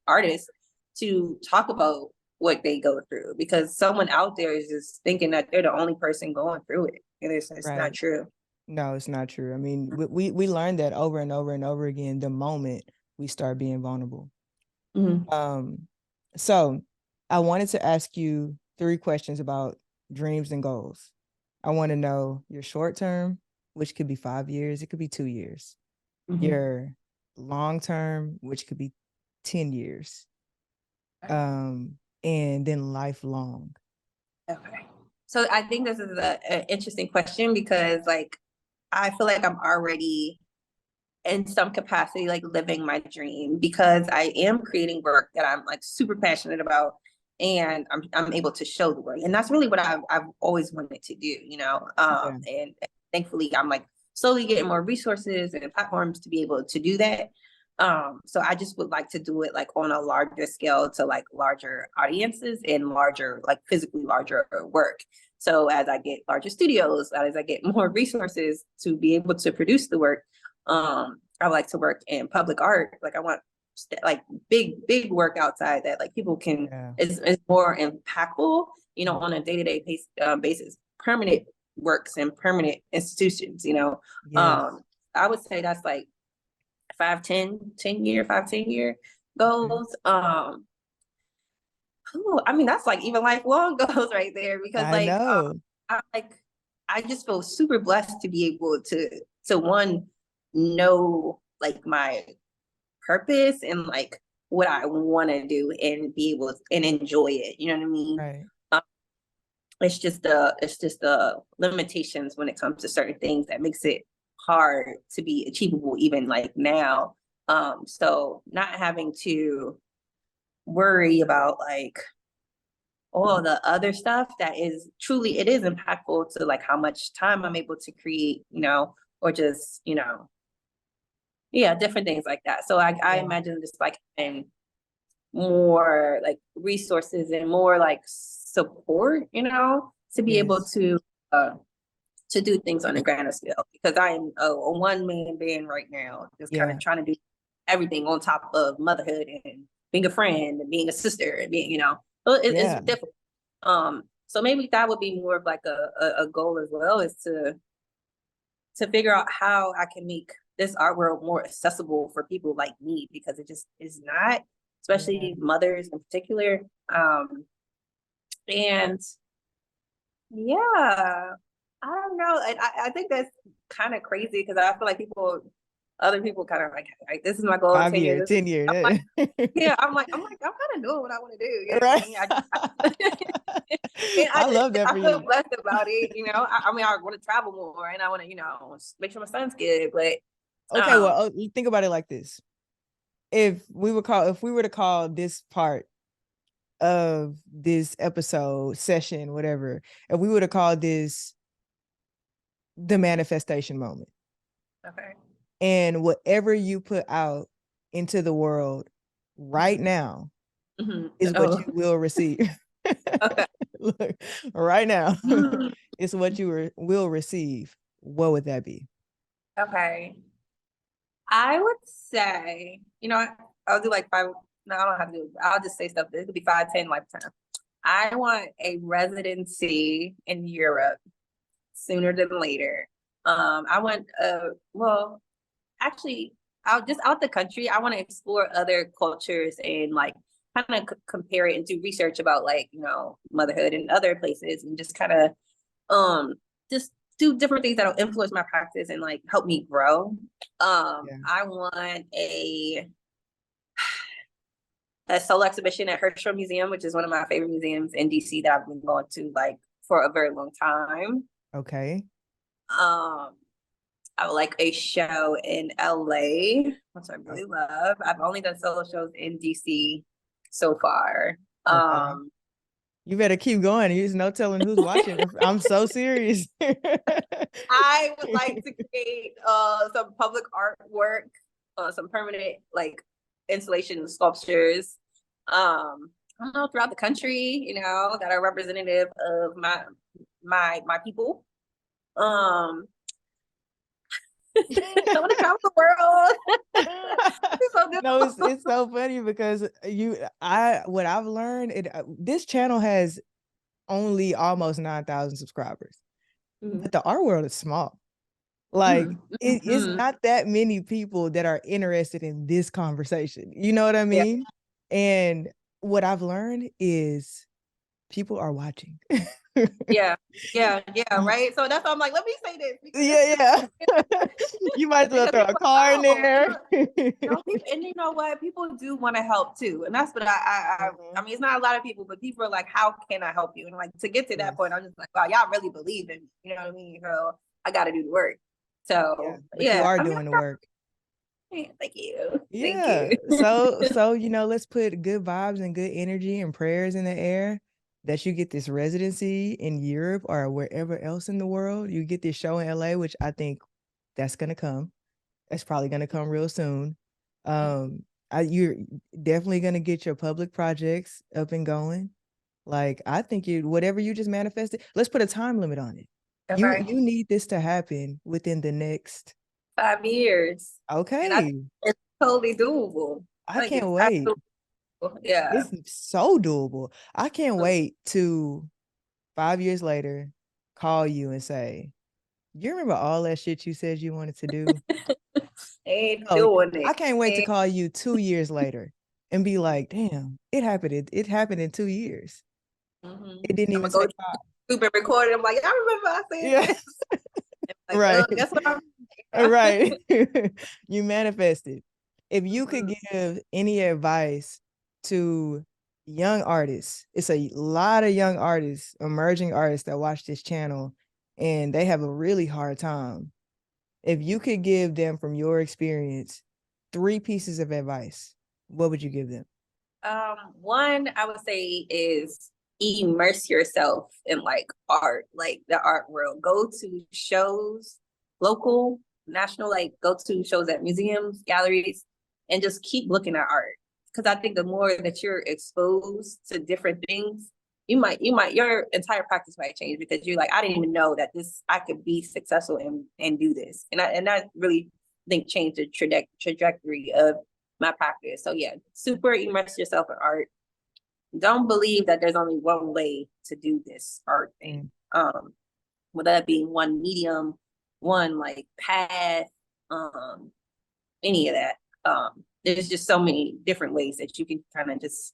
S2: artists, to talk about what they go through, because someone out there is just thinking that they're the only person going through it, and it's right. Not true.
S1: No, it's not true. I mean, we learned that over and over and over again the moment we start being vulnerable. So I wanted to ask you 3 questions about dreams and goals. I want to know your short term, which could be 5 years, it could be 2 years. Your long term, which could be 10 years. And then lifelong.
S2: Okay. So I think this is an interesting question, because like I feel like I'm already in some capacity like living my dream, because I am creating work that I'm like super passionate about, and I'm able to show the work, and that's really what I've always wanted to do, and thankfully I'm like slowly getting more resources and platforms to be able to do that. So I just would like to do it like on a larger scale, to like larger audiences and larger, like physically larger work. So as I get larger studios, as I get more resources to be able to produce the work, I like to work in public art. Like I want like big work outside that like people can is more impactful, on a day-to-day basis, permanent works and permanent institutions. I would say that's like 10 year goals. I mean, that's like even lifelong goals right there, because I just feel super blessed to be able to one, know like my purpose and like what I want to do, and be able and enjoy it. You know what I mean?
S1: Right.
S2: It's just the limitations when it comes to certain things that makes it hard to be achievable even like now. So not having to worry about like all the other stuff that is truly, it is impactful to like how much time I'm able to create, or just, different things like that. So I imagine just like having more like resources and more like support, to be able to do things on a grander scale, because I am a one-man band right now, just kind of trying to do everything on top of motherhood and being a friend and being a sister and being, so it's difficult. So maybe that would be more of like a goal as well, is to figure out how I can make this art world more accessible for people like me, because it just is not, especially mothers in particular. And yeah, I don't know. I think that's kind of crazy, because I feel like other people kind of like, this is my goal in 10 years.
S1: 10 years.
S2: I'm like, I'm kind of doing what I want to do. You know
S1: Right.
S2: what I mean?
S1: I love that for
S2: I feel
S1: you.
S2: blessed about it. I want to travel more, and I want to, make sure my son's good. But
S1: okay, well, think about it like this. If we were to call this part of this episode, session, whatever, if we were to call this the manifestation moment.
S2: Okay.
S1: And whatever you put out into the world right now is what you will receive.
S2: Okay.
S1: Look, right now, it's what you will receive. What would that be?
S2: Okay. I would say, I'll do like 5. No, I don't have to do it. I'll just say stuff. It could be 5, 10 lifetime. I want a residency in Europe sooner than later. I want, actually, out the country. I want to explore other cultures and like kind of compare it and do research about like, motherhood in other places, and just kind of, just do different things that'll influence my practice and like help me grow. I want a solo exhibition at Herschel Museum, which is one of my favorite museums in DC that I've been going to like for a very long time.
S1: Okay.
S2: I would like a show in LA, which I really love. I've only done solo shows in DC so far.
S1: Okay. You better keep going. There's no telling who's watching. I'm so serious.
S2: I would like to create some public artwork, some permanent like installation sculptures. I don't know, throughout the country, that are representative of my people. I want to travel the world.
S1: No, it's so funny because what I've learned, this channel has only almost 9,000 subscribers, but the art world is small. Like it's not that many people that are interested in this conversation. You know what I mean? And what I've learned is people are watching.
S2: Yeah, right. So that's why I'm like, let me say this.
S1: Yeah. You might as well throw a car in there.
S2: And you know what? People do want to help too, and that's what I mean, it's not a lot of people, but people are like, how can I help you? And like, to get to that point, I'm just like, wow, y'all really believe in me. You know what I mean? So I got to do the work. So
S1: you are doing the work.
S2: Thank you.
S1: Yeah.
S2: Thank you.
S1: So let's put good vibes and good energy and prayers in the air that you get this residency in Europe or wherever else in the world. You get this show in LA, which I think that's gonna come. That's probably gonna come real soon. You're definitely gonna get your public projects up and going. Like, I think whatever you just manifested, let's put a time limit on it. Okay. You need this to happen within the next
S2: 5 years.
S1: Okay.
S2: It's totally doable.
S1: I can't wait.
S2: Yeah.
S1: It's so doable. I can't wait to 5 years later call you and say, you remember all that shit you said you wanted to do?
S2: Ain't doing it.
S1: I can't wait to call you 2 years later and be like, damn, it happened. It happened in 2 years. It didn't even take 5.
S2: Stupid recorded. I'm like, I remember I said this. Like,
S1: right.
S2: That's what I'm
S1: right. You manifested. If you could give any advice to young artists, it's a lot of young artists, emerging artists that watch this channel, and they have a really hard time. If you could give them, from your experience, 3 pieces of advice, what would you give them?
S2: One, I would say, is immerse yourself in like art, like the art world. Go to shows, local, national like go-to shows at museums, galleries, and just keep looking at art. Because I think the more that you're exposed to different things, your entire practice might change, because you're like, I didn't even know that I could be successful and do this. And I really think changed the trajectory of my practice. So yeah, super immerse yourself in art. Don't believe that there's only one way to do this art thing. Whether that being one medium, one like path, any of that. There's just so many different ways that you can kind of just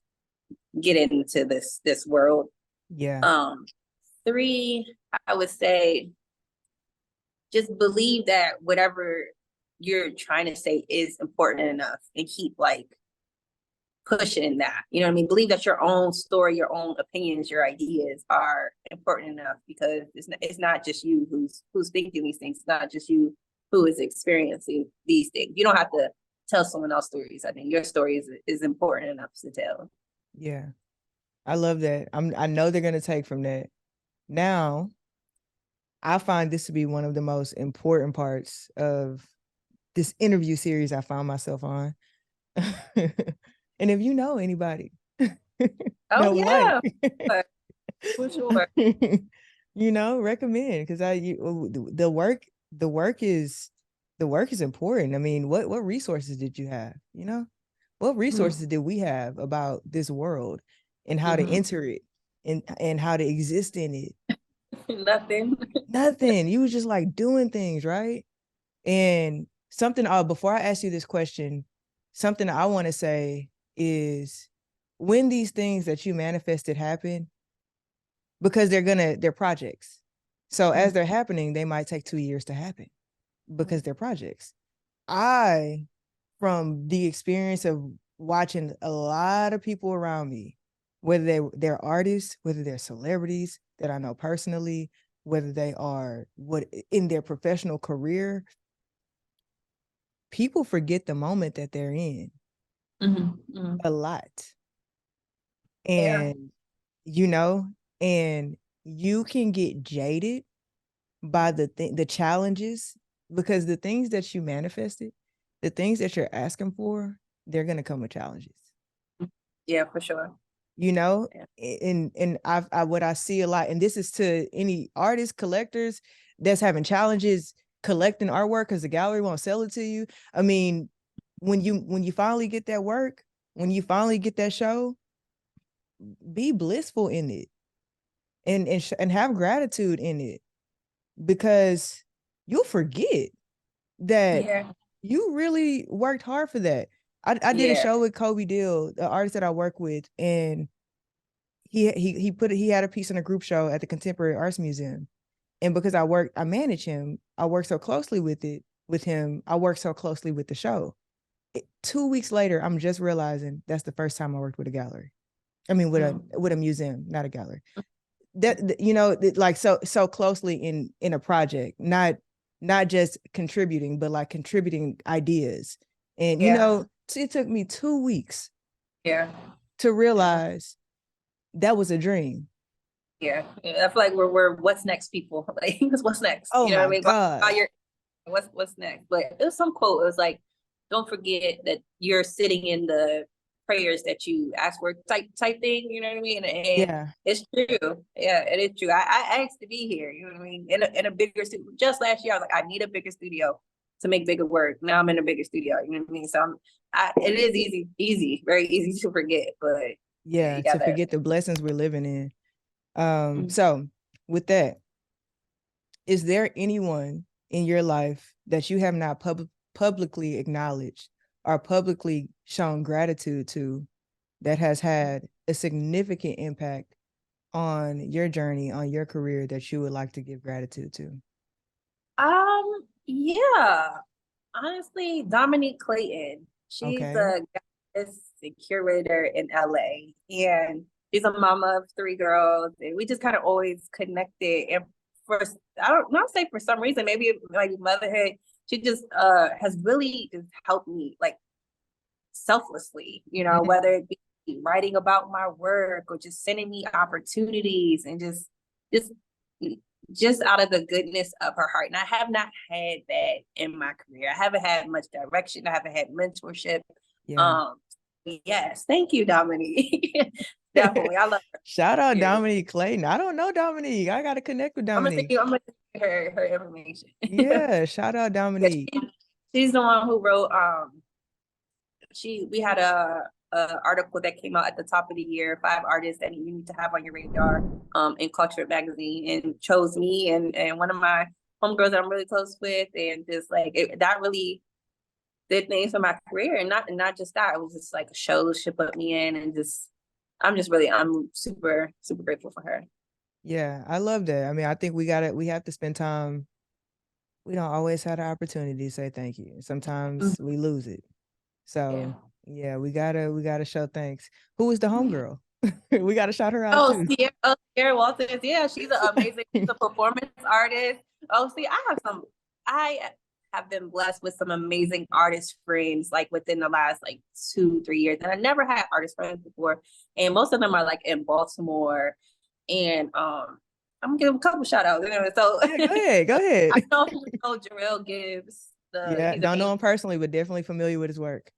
S2: get into this world.
S1: Yeah.
S2: 3, I would say, just believe that whatever you're trying to say is important enough, and keep like pushing that. You know what I mean? Believe that your own story, your own opinions, your ideas are important enough, because it's not just you who's thinking these things. It's not just you who is experiencing these things. You don't have to tell someone else's stories. I think your story is important enough to tell.
S1: Yeah. I love that. I know they're gonna take from that. Now, I find this to be one of the most important parts of this interview series I found myself on. And if you know anybody
S2: Oh
S1: that
S2: yeah,
S1: would,
S2: for sure.
S1: recommend, because the work is important. I mean, what resources did you have? What resources did we have about this world, and how to enter it, and how to exist in it? Nothing. You was just like doing things, right? And something, before I ask you this question, something I want to say is, when these things that you manifested happen, because they're projects. So as they're happening, they might take 2 years to happen, because they're projects. From the experience of watching a lot of people around me, whether they're artists, whether they're celebrities that I know personally, whether they are in their professional career, people forget the moment that they're in a lot. And, and you can get jaded by the challenges, because the things that you manifested, the things that you're asking for, they're going to come with challenges.
S2: Yeah, for sure.
S1: Yeah. And what I see a lot, and this is to any artists, collectors that's having challenges collecting artwork because the gallery won't sell it to you. I mean, when you finally get that work, when you finally get that show, be blissful in it, and have gratitude in it, because you'll forget that you really worked hard for that. I did a show with Kobe Deal, the artist that I work with, and he had a piece in a group show at the Contemporary Arts Museum. And because I manage him, I work so closely with him, I work so closely with the show. 2 weeks later, I'm just realizing that's the first time I worked with a gallery. I mean, with a museum, not a gallery. That like so closely in a project, not just contributing, but like contributing ideas. And it took me 2 weeks to realize that was a dream.
S2: Yeah, I feel like we're what's next people. Like, what's next?
S1: Oh, you know what I mean? God.
S2: What's next? But it was some quote. It was like, don't forget that you're sitting in the prayers that you ask for, type thing. You know what I mean? And it's true. Yeah, it is true. I asked to be here. You know what I mean? In a bigger studio. Just last year, I was like, I need a bigger studio to make bigger work. Now I'm in a bigger studio. You know what I mean? So it is easy, very easy to forget. But
S1: to forget the blessings we're living in. So with that, is there anyone in your life that you have not publicly acknowledged or publicly shown gratitude to, that has had a significant impact on your journey, on your career, that you would like to give gratitude to?
S2: Yeah, honestly, Dominique Clayton. She's a curator in LA, and she's a mama of 3 girls, and we just kind of always connected. And I don't not say for some reason, maybe motherhood, she just has really just helped me like selflessly, whether it be writing about my work or just sending me opportunities, and just just out of the goodness of her heart. And I have not had that in my career. I haven't had much direction. I haven't had mentorship.
S1: Yeah.
S2: Yes, thank you, Dominique. Definitely, I love her.
S1: Shout out Dominique Clayton. I don't know Dominique. I gotta connect with Dominique.
S2: I'm gonna send her information.
S1: Yeah, shout out Dominique.
S2: She's the one who wrote we had a article that came out at the top of the year, 5 artists that you need to have on your radar in Culture magazine, and chose me and one of my homegirls that I'm really close with, and just like that really did things for my career. And not just that, it was just like a show she put me in, and just I'm super grateful for her.
S1: Yeah, I love that. I mean, I think we have to spend time. We don't always have the opportunity to say thank you. Sometimes we lose it. So yeah, we gotta show thanks. Who is the homegirl? We gotta shout her out too.
S2: Sierra Walters. Yeah, she's an amazing she's a performance artist. I have been blessed with some amazing artist friends like within the last like 2-3 years. And I never had artist friends before. And most of them are like in Baltimore. And I'm gonna give a couple shout outs. Anyway, so
S1: yeah, go ahead.
S2: I know Jarrell Gibbs.
S1: Don't know him personally, but definitely familiar with his work.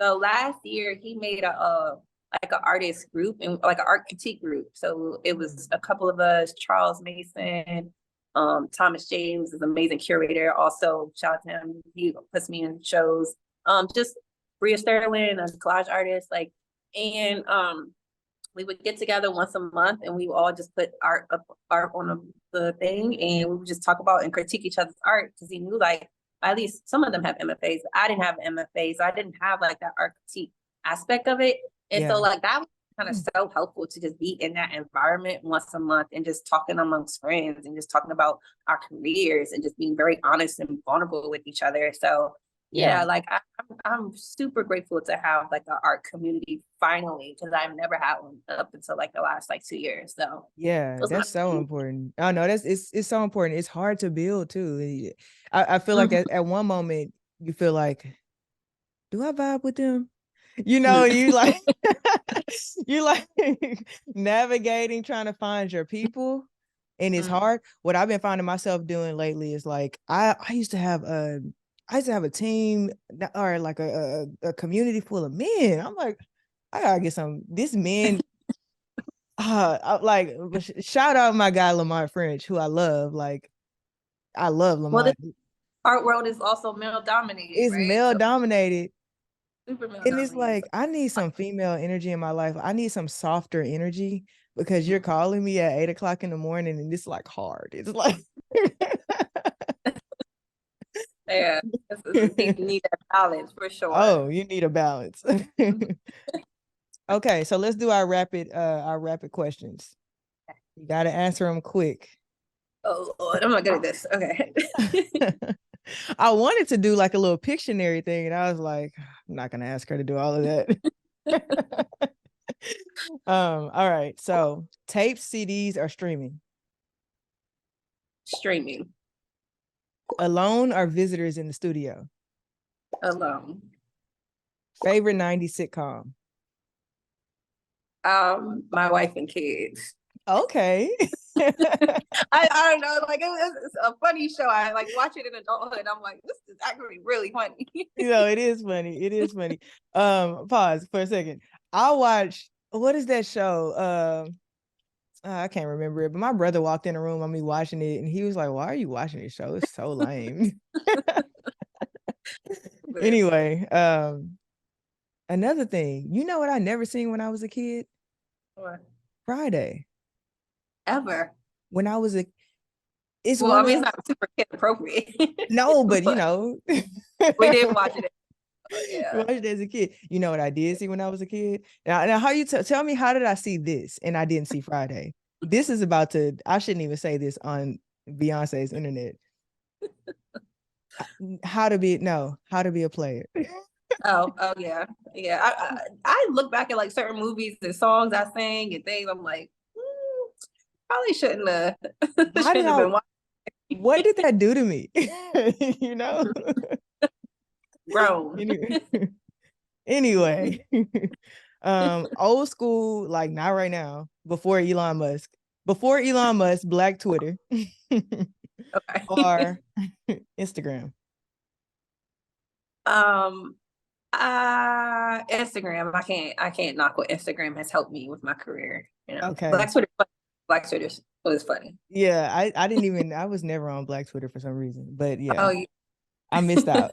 S2: So last year he made a like an artist group and like an art critique group. So it was a couple of us, Charles Mason, Thomas James is an amazing curator. Also, shout out to him. He puts me in shows. Just Bria Sterling, a collage artist, and we would get together once a month and we would all just put art on the thing, and we would just talk about and critique each other's art, because he knew like at least some of them have MFAs. I didn't have an MFA, so I didn't have like that art critique aspect of it. And so like that was kind of so helpful to just be in that environment once a month and just talking amongst friends and just talking about our careers and just being very honest and vulnerable with each other. So like I'm super grateful to have like an art community finally, because I've never had one up until like the last like 2 years. So
S1: that's so important. Oh no, it's so important. It's hard to build too. I feel like at one moment you feel like, do I vibe with them? You know, you like you like navigating, trying to find your people, and it's hard. What I've been finding myself doing lately is like I used to have a team or like a community full of men. I'm like, I gotta get this men. Like shout out my guy Lamar French, who I love. Like I love Lamar.
S2: Well, the art world is also male dominated.
S1: It's
S2: right?
S1: male dominated.
S2: Super male
S1: And it's like, I need some female energy in my life. I need some softer energy, because you're calling me at 8:00 in the morning and it's like hard. It's like,
S2: yeah, you need that balance for sure.
S1: Oh, you need a balance. Okay, so let's do our rapid questions. You got to answer them quick.
S2: Oh Lord, I'm not good at this. Okay.
S1: I wanted to do like a little Pictionary thing, and I was like, I'm not gonna ask her to do all of that. All right. So tapes, CDs, or streaming?
S2: Streaming.
S1: Alone or visitors in the studio?
S2: Alone.
S1: Favorite 90s sitcom?
S2: My wife and kids.
S1: Okay.
S2: I don't know, like it's a funny show. I like watch it in adulthood. I'm like, this is actually really funny.
S1: It is funny. It is funny. Pause for a second. I watched, what is that show? I can't remember it, but my brother walked in the room on me watching it, and he was like, "Why are you watching this show? It's so lame." Anyway, another thing, you know what I never seen when I was a kid?
S2: What?
S1: Friday.
S2: Ever.
S1: When I was
S2: it's not super kid appropriate.
S1: No, but you know,
S2: we did watch it.
S1: Yeah. Watched it as a kid. You know what I did see when I was a kid? Now how you tell me, how did I see this and I didn't see Friday? This is I shouldn't even say this on Beyonce's internet. How to be a player.
S2: Oh yeah. I look back at like certain movies and songs I sang and things. I'm like, probably shouldn't have.
S1: What did that do to me? You know?
S2: Grown.
S1: Anyway, old school, like not right now, before Elon Musk. Before Elon Musk, Black Twitter
S2: Okay.
S1: or Instagram?
S2: um Instagram. I can't knock what Instagram has helped me with my career.
S1: Okay.
S2: Black Twitter, Black Twitter was funny.
S1: Yeah, I didn't even, I was never on Black Twitter for some reason, but
S2: Oh,
S1: yeah,
S2: yeah.
S1: I missed out.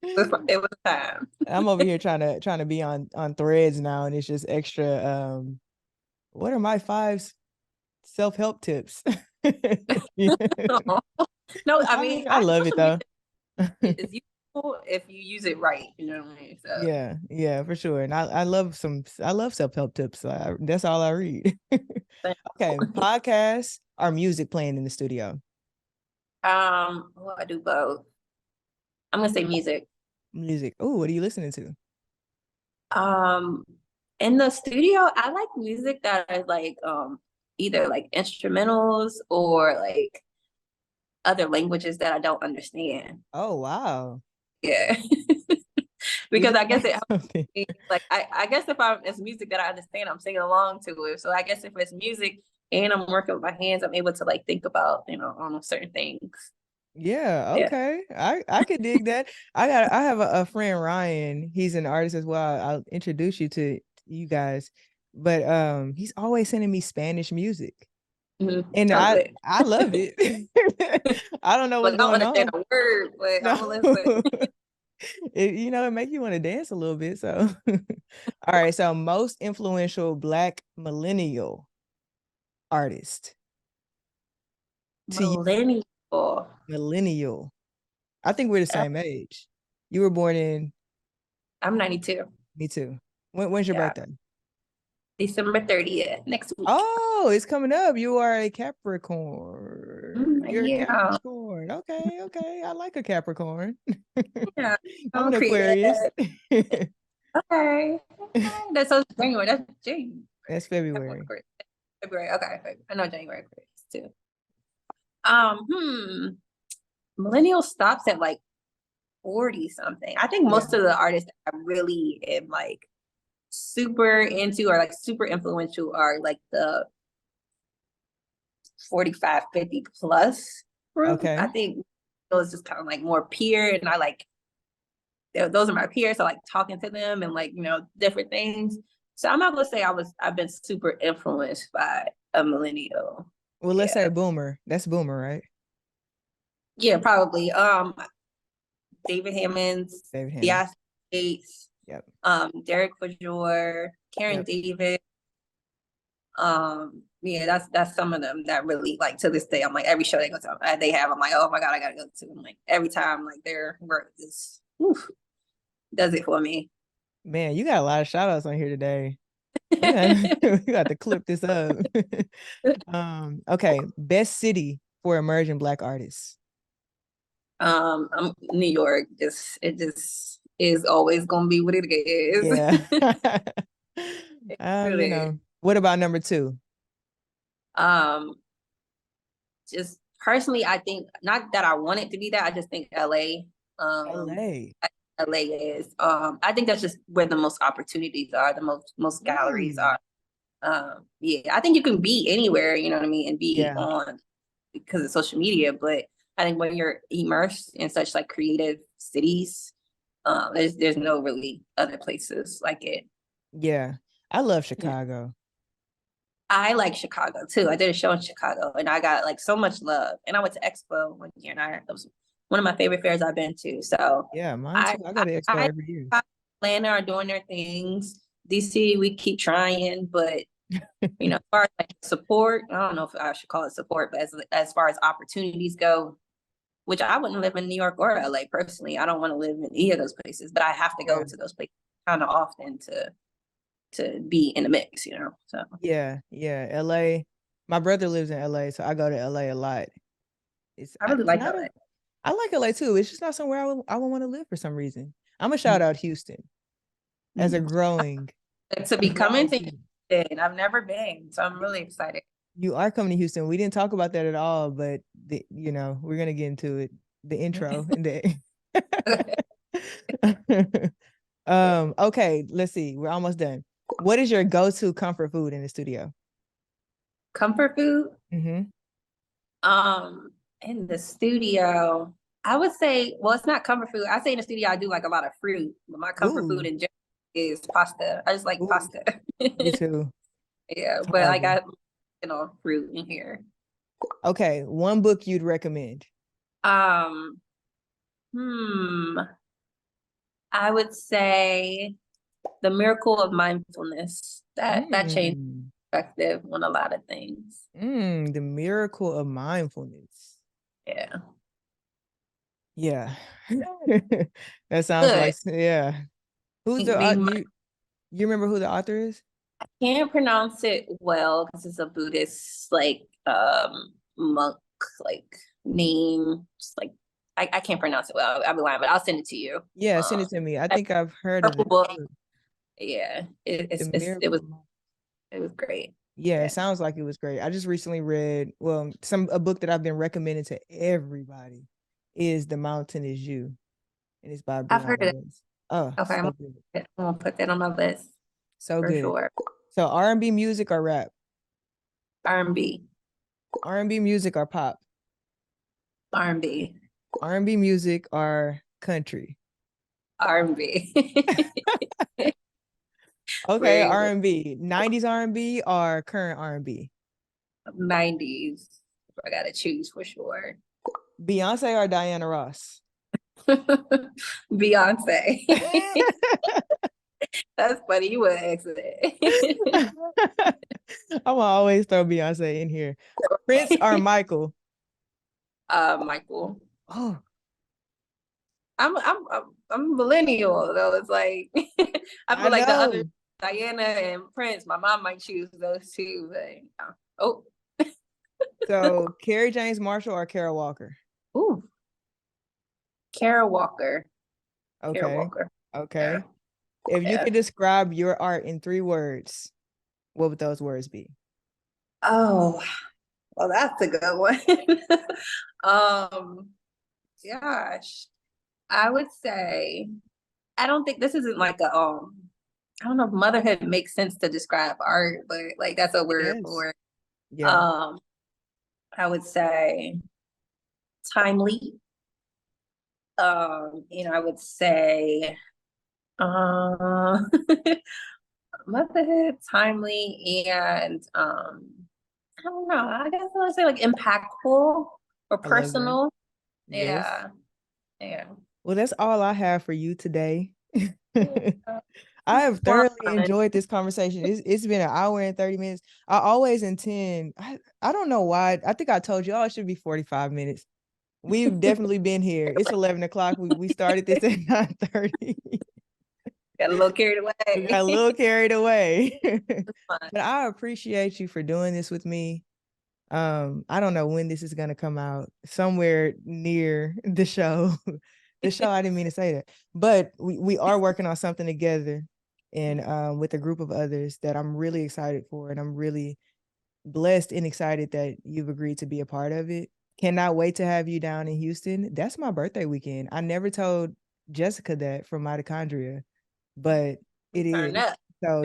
S2: It was time.
S1: I'm over here trying to be on threads now, and it's just extra. What are my five self-help tips? Yeah.
S2: No, I mean,
S1: I love it
S2: social
S1: though.
S2: media is useful if you use it right. You know what I mean? So
S1: Yeah, yeah, for sure. And I love self-help tips. So that's all I read. Okay, podcasts or music playing in the studio.
S2: well, I do both. I'm gonna say music.
S1: Music. Oh, what are you listening to?
S2: Um, in the studio, I like music that is like either like instrumentals or like other languages that I don't understand.
S1: Oh, wow.
S2: Yeah.
S1: We
S2: Because
S1: just
S2: I guess it
S1: learned
S2: helps
S1: something.
S2: me, like I guess if it's music that I understand, I'm singing along to it. So I guess if it's music and I'm working with my hands, I'm able to like think about, on certain things.
S1: Yeah,
S2: Yeah.
S1: okay. I could dig that. I have a friend Ryan. He's an artist as well. I'll introduce you to you guys. But he's always sending me Spanish music. And
S2: I love it.
S1: I love it. I don't know
S2: Like
S1: what's
S2: I don't
S1: going
S2: understand
S1: on.
S2: a word, but
S1: No.
S2: I'm gonna listen.
S1: It make you want to dance a little bit. So all right, so most influential Black millennial artist to you,
S2: Millennial.
S1: millennial. I think we're the same age. You were born in,
S2: I'm 92.
S1: me too. When's your
S2: Yeah.
S1: birthday?
S2: December 30th, next week.
S1: Oh, it's coming up. You are a Capricorn. You're a
S2: Yeah.
S1: Capricorn. Okay, okay. I like a Capricorn.
S2: Yeah.
S1: I'm
S2: I'm
S1: an
S2: creative.
S1: Aquarius.
S2: Okay. That's so January. That's January.
S1: That's February.
S2: February. Okay. I know January too. Millennial stops at like 40 something. I think
S1: Yeah.
S2: most of the artists that I really am like super into or like super influential are like the 45, 50 plus group. I
S1: Okay.
S2: think it was just kind of like more peer, and I like those are my peers. So like talking to them and like different things. So I'm not gonna say I've been super influenced by a millennial.
S1: Well, let's say
S2: Yeah,
S1: boomer. That's boomer, right?
S2: yeah, probably. David Hammonds,
S1: David Hammond.
S2: Diaz Gates,
S1: Yep.
S2: Derek Bajor, Karen
S1: Yep.
S2: David. Yeah, that's some of them that really like to this day. I'm like every show they go to, they have. I'm like, oh my god, I gotta go to. I'm like every time, like their work is does it for me.
S1: Man, you got a lot of shout outs on here today. We got, we got to clip this up. Okay. Best city for emerging Black artists.
S2: I'm New York. It just is always gonna be what it is.
S1: Yeah.
S2: It is.
S1: What about number two?
S2: Um, just personally, I think not that I want it to be that. I just think LA.
S1: LA.
S2: LA is. I think that's just where the most opportunities are, the most galleries
S1: Mm.
S2: are. Yeah, I think you can be anywhere, you know what I mean, and be
S1: Yeah.
S2: on because of social media. But I think when you're immersed in such like creative cities, there's no really other places like it.
S1: Yeah. I love
S2: Yeah.
S1: Chicago.
S2: I like Chicago too. I did a show in Chicago and I got like so much love. And I went to Expo one year and that was one of my favorite fairs I've been to. So
S1: Yeah, mine
S2: I
S1: too. I go to Expo every year.
S2: Atlanta are doing their things. DC, we keep trying, but as far as like support, I don't know if I should call it support, but as far as opportunities go, which I wouldn't live in New York or LA personally. I don't want to live in either of those places, but I have to
S1: Yeah.
S2: go to those places kind of often to be in the mix. So
S1: Yeah. Yeah. LA. My brother lives in LA, so I go to LA a lot.
S2: I really
S1: It's
S2: like
S1: not
S2: LA.
S1: a I like LA too. It's just not somewhere I would want to live for some reason. I'm gonna shout out Houston as a
S2: Mm.
S1: growing
S2: To
S1: a
S2: be coming
S1: growing
S2: to
S1: city.
S2: Houston, I've never been, so I'm really excited.
S1: You are coming to Houston. We didn't talk about that at all, but we're gonna get into it. The intro and the okay, let's see. We're almost done. What is your go-to comfort food in the studio?
S2: Comfort food.
S1: Mm-hmm.
S2: In the studio, I would say, well, it's not comfort food. I say in the studio, I do like a lot of fruit, but my comfort food
S1: Ooh,
S2: in general is pasta. I just like
S1: ooh,
S2: pasta.
S1: me too.
S2: Yeah, but I
S1: Horrible.
S2: got, fruit in here.
S1: Okay, one book you'd recommend.
S2: Um, hmm, I would say The Miracle of Mindfulness. That changed
S1: Mm.
S2: perspective on a lot of things.
S1: The Miracle of Mindfulness.
S2: Yeah.
S1: Yeah. That sounds
S2: Good.
S1: like, yeah. Who's the
S2: Being
S1: you remember who the author is?
S2: can't pronounce it well because it's a Buddhist monk like name. Just like I can't pronounce it well. I'll be lying, but I'll send it to you.
S1: Yeah, send it to me. I
S2: That
S1: think I've heard of
S2: purple
S1: it.
S2: book. Yeah,
S1: The
S2: it
S1: Miracle
S2: was
S1: of Mindfulness.
S2: great.
S1: Yeah, it
S2: Yeah,
S1: sounds like it was great. I just recently read, well, a book that I've been recommending to everybody is The Mountain Is You, and it's by
S2: I've heard
S1: Brianna
S2: of it.
S1: Weiss. Oh,
S2: Okay,
S1: so good.
S2: I'm gonna put that on my list
S1: So
S2: for
S1: good.
S2: sure.
S1: So R&B music or rap?
S2: R&B,
S1: R&B music or pop?
S2: R&B,
S1: R&B music or country?
S2: R&B.
S1: Okay,
S2: Very
S1: R&B. 90s R&B or current R&B?
S2: 90s. I gotta choose for sure.
S1: Beyonce or Diana Ross?
S2: Beyonce. That's funny. You would ask that.
S1: I'm gonna always throw Beyonce in here. Prince or Michael?
S2: Michael.
S1: Oh,
S2: I'm millennial though. It's like I
S1: I
S2: feel like the other
S1: know.
S2: Diana and Prince. My mom might choose those two, but oh,
S1: So Carrie James Marshall or Kara Walker?
S2: ooh, Kara Walker. Kara
S1: Okay.
S2: Walker. Yeah,
S1: Okay. If you
S2: yeah.
S1: could describe your art in 3 words, what would those words be?
S2: Oh, well, that's a good one. um, gosh, I would say I don't think this isn't like a I don't know if motherhood makes sense to describe art, but like that's a word
S1: Yes.
S2: for it.
S1: Yeah.
S2: Um, I would say timely. I would say uh motherhood, timely, and I don't know. I guess I would say like impactful or
S1: I love that.
S2: personal.
S1: Yes.
S2: Yeah, yeah.
S1: Well, that's all I have for you today.
S2: Yeah.
S1: I
S2: This
S1: have
S2: is fun.
S1: thoroughly enjoyed this conversation. It's been an hour and 30 minutes. I always intend, I don't know why. I think I told you, oh, it should be 45 minutes. We've definitely been here. It's 11 o'clock. We started this at 9:30.
S2: Got a little carried
S1: We got
S2: away.
S1: a little carried away.
S2: Fun.
S1: But I appreciate you for doing this with me. I don't know when this is gonna come out, somewhere near the show. The show, I didn't mean to say that, but we are working on something together, and with a group of others that I'm really excited for, and I'm really blessed and excited that you've agreed to be a part of it. Cannot wait to have you down in Houston. That's my birthday weekend. I never told Jessica that from mitochondria, but it
S2: Turn
S1: is.
S2: up.
S1: So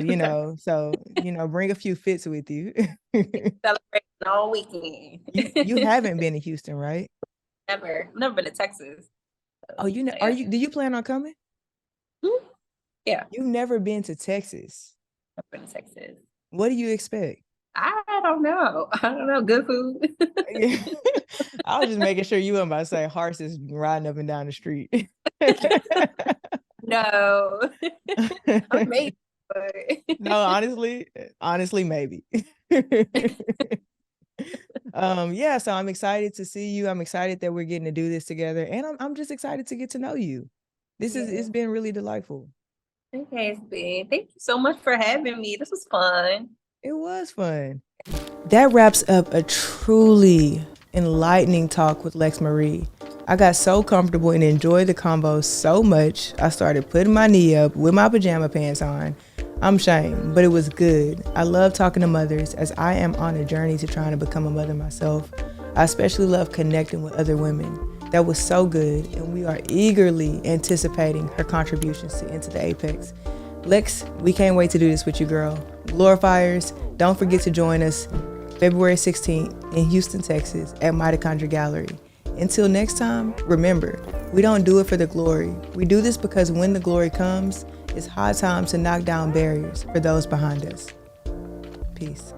S1: bring a few fits with you.
S2: Celebrating all weekend.
S1: You haven't been to Houston, right?
S2: Never been to Texas.
S1: Oh, are
S2: Yeah.
S1: you? Do you plan on coming?
S2: Yeah,
S1: You've never been to Texas.
S2: never been to Texas.
S1: What do you expect?
S2: I don't know. I don't know. Good food.
S1: I was just making sure you weren't about to say horses riding up and down the street.
S2: No. I may, but
S1: No, honestly, maybe. Yeah, so I'm excited to see you. I'm excited that we're getting to do this together, and I'm just excited to get to know you. It's
S2: yeah.
S1: been really delightful.
S2: Okay, SB. Thank you so much for having me. This was fun.
S1: It was fun. That wraps up a truly enlightening talk with Lex Marie. I got so comfortable and enjoyed the convo so much, I started putting my knee up with my pajama pants on. I'm shamed, but it was good. I love talking to mothers as I am on a journey to trying to become a mother myself. I especially love connecting with other women. That was so good, and we are eagerly anticipating her contributions to Into the Apex. Lex, we can't wait to do this with you, girl. Glorifiers, don't forget to join us February 16th in Houston, Texas at Mitochondria Gallery. Until next time, remember, we don't do it for the glory. We do this because when the glory comes, it's high time to knock down barriers for those behind us. Peace.